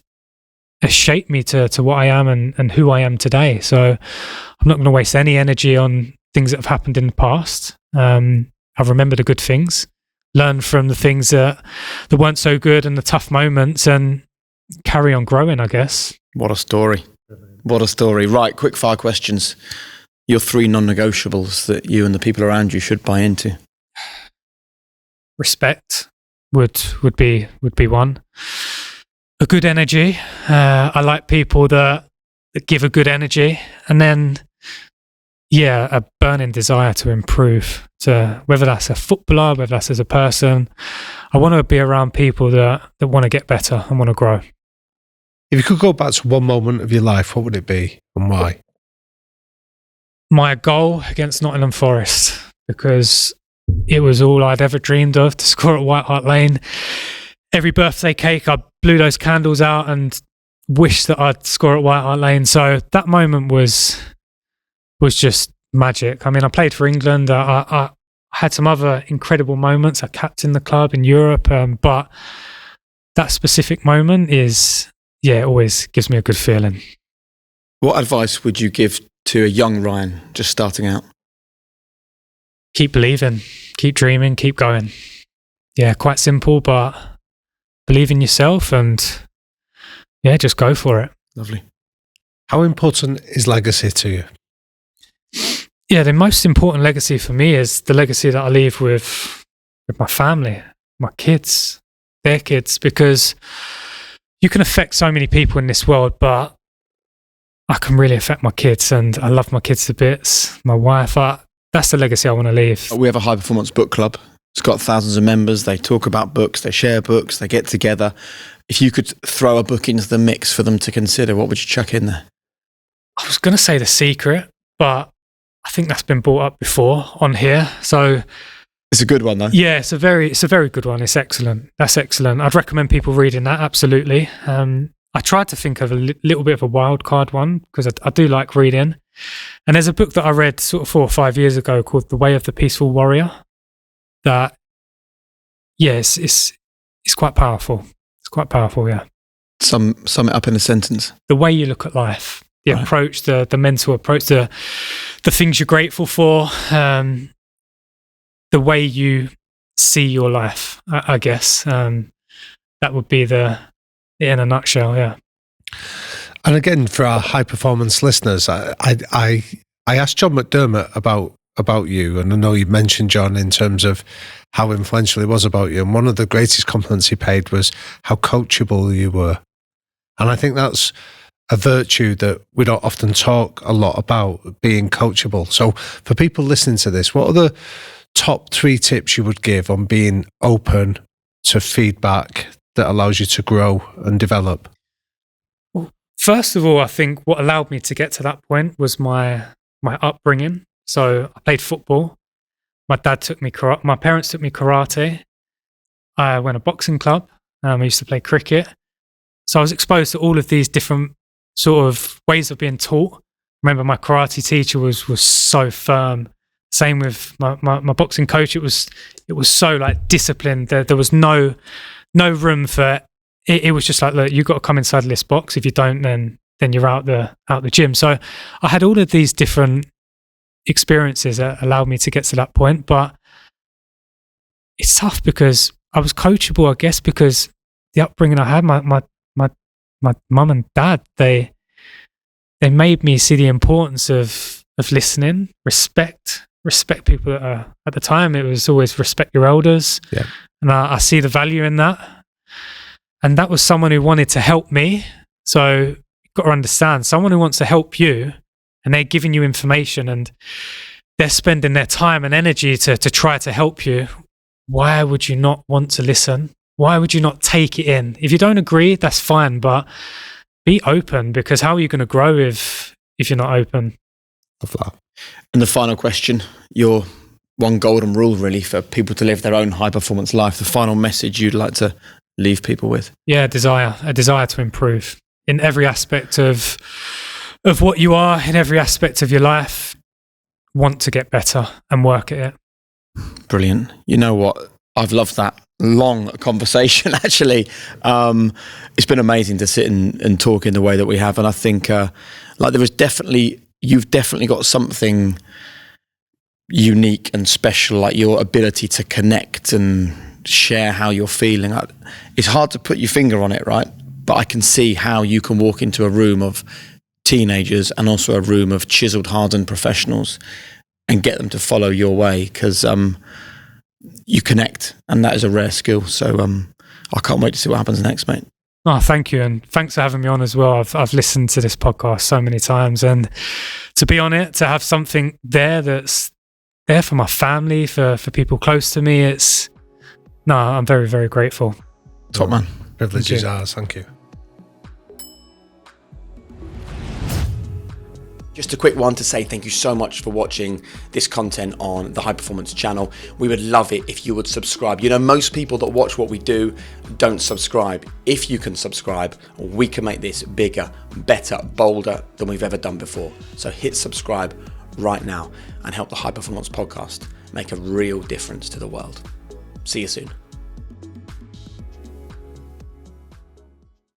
shaped me to what I am and who I am today. So I'm not going to waste any energy on things that have happened in the past. I've remembered the good things, learn from the things that weren't so good and the tough moments, and carry on growing, I guess. What a story. What a story. Right, quick 5 questions. Your 3 non-negotiables that you and the people around you should buy into. Respect would be one. A good energy. I like people that give a good energy, and then a burning desire to improve. To whether that's a footballer, whether that's as a person, I want to be around people that want to get better and want to grow. If you could go back to one moment of your life, what would it be and why? My goal against Nottingham Forest, because it was all I'd ever dreamed of, to score at White Hart Lane. Every birthday cake, I blew those candles out and wished that I'd score at White Hart Lane. So that moment was just magic. I mean, I played for England. I had some other incredible moments. I captained the club in Europe, but that specific moment it always gives me a good feeling. What advice would you give to a young Ryan just starting out? Keep believing, keep dreaming, keep going. Yeah, quite simple, but believe in yourself and just go for it. Lovely. How important is legacy to you? Yeah, the most important legacy for me is the legacy that I leave with my family, my kids, their kids, because you can affect so many people in this world, but I can really affect my kids, and I love my kids to bits. My wife, that's the legacy I want to leave. We have a high performance book club. It's got thousands of members. They talk about books, they share books, they get together. If you could throw a book into the mix for them to consider, what would you chuck in there? I was going to say The Secret, but I think that's been brought up before on here. So it's a good one, though. Yeah, it's a very good one. It's excellent. That's excellent. I'd recommend people reading that, absolutely. I tried to think of a little bit of a wild card one, because I do like reading. And there's a book that I read sort of 4 or 5 years ago called The Way of the Peaceful Warrior. That, it's quite powerful. It's quite powerful, yeah. Sum it up in a sentence. The way you look at life, the approach, the mental approach, the things you're grateful for, the way you see your life, I guess. That would be in a nutshell, yeah. And again, for our high performance listeners, I asked John McDermott about you, and I know you mentioned John in terms of how influential he was about you, and one of the greatest compliments he paid was how coachable you were. And I think that's a virtue that we don't often talk a lot about, being coachable. So for people listening to this, what are the top 3 tips you would give on being open to feedback that allows you to grow and develop? Well, first of all, I think what allowed me to get to that point was my upbringing. So I played football. My parents took me karate. I went to a boxing club. I used to play cricket. So I was exposed to all of these different sort of ways of being taught. Remember, my karate teacher was so firm. Same with my boxing coach. It was so like disciplined. There was no room for it. It was just like, look, you've got to come inside this box. If you don't, then you're out the gym. So I had all of these different experiences that allowed me to get to that point. But it's tough because I was coachable, I guess, because the upbringing I had, my mum and dad, they made me see the importance of listening, respect people that are, at the time, it was always respect your elders. Yeah. And I see the value in that. And that was someone who wanted to help me. So you've got to understand, someone who wants to help you and they're giving you information and they're spending their time and energy to try to help you. Why would you not want to listen? Why would you not take it in? If you don't agree, that's fine, but be open, because how are you going to grow if you're not open? And the final question, your one golden rule really for people to live their own high performance life, the final message you'd like to leave people with? Yeah, a desire to improve in every aspect of what you are, in every aspect of your life. Want to get better and work at it. Brilliant. You know what? I've loved that long conversation, actually. It's been amazing to sit and talk in the way that we have. And I think you've definitely got something unique and special, like your ability to connect and share how you're feeling. It's hard to put your finger on it, right? But I can see how you can walk into a room of teenagers and also a room of chiseled, hardened professionals and get them to follow your way, because you connect, and that is a rare skill. So I can't wait to see what happens next, mate. Oh, thank you, and thanks for having me on as well. I've listened to this podcast so many times, and to be on it, to have something there that's there for my family, for people close to me, I'm very, very grateful. Top man. Privilege is ours. Thank you. Just a quick one to say thank you so much for watching this content on the High Performance channel. We would love it if you would subscribe. You know, most people that watch what we do don't subscribe. If you can subscribe, we can make this bigger, better, bolder than we've ever done before. So hit subscribe right now and help the High Performance podcast make a real difference to the world. See you soon.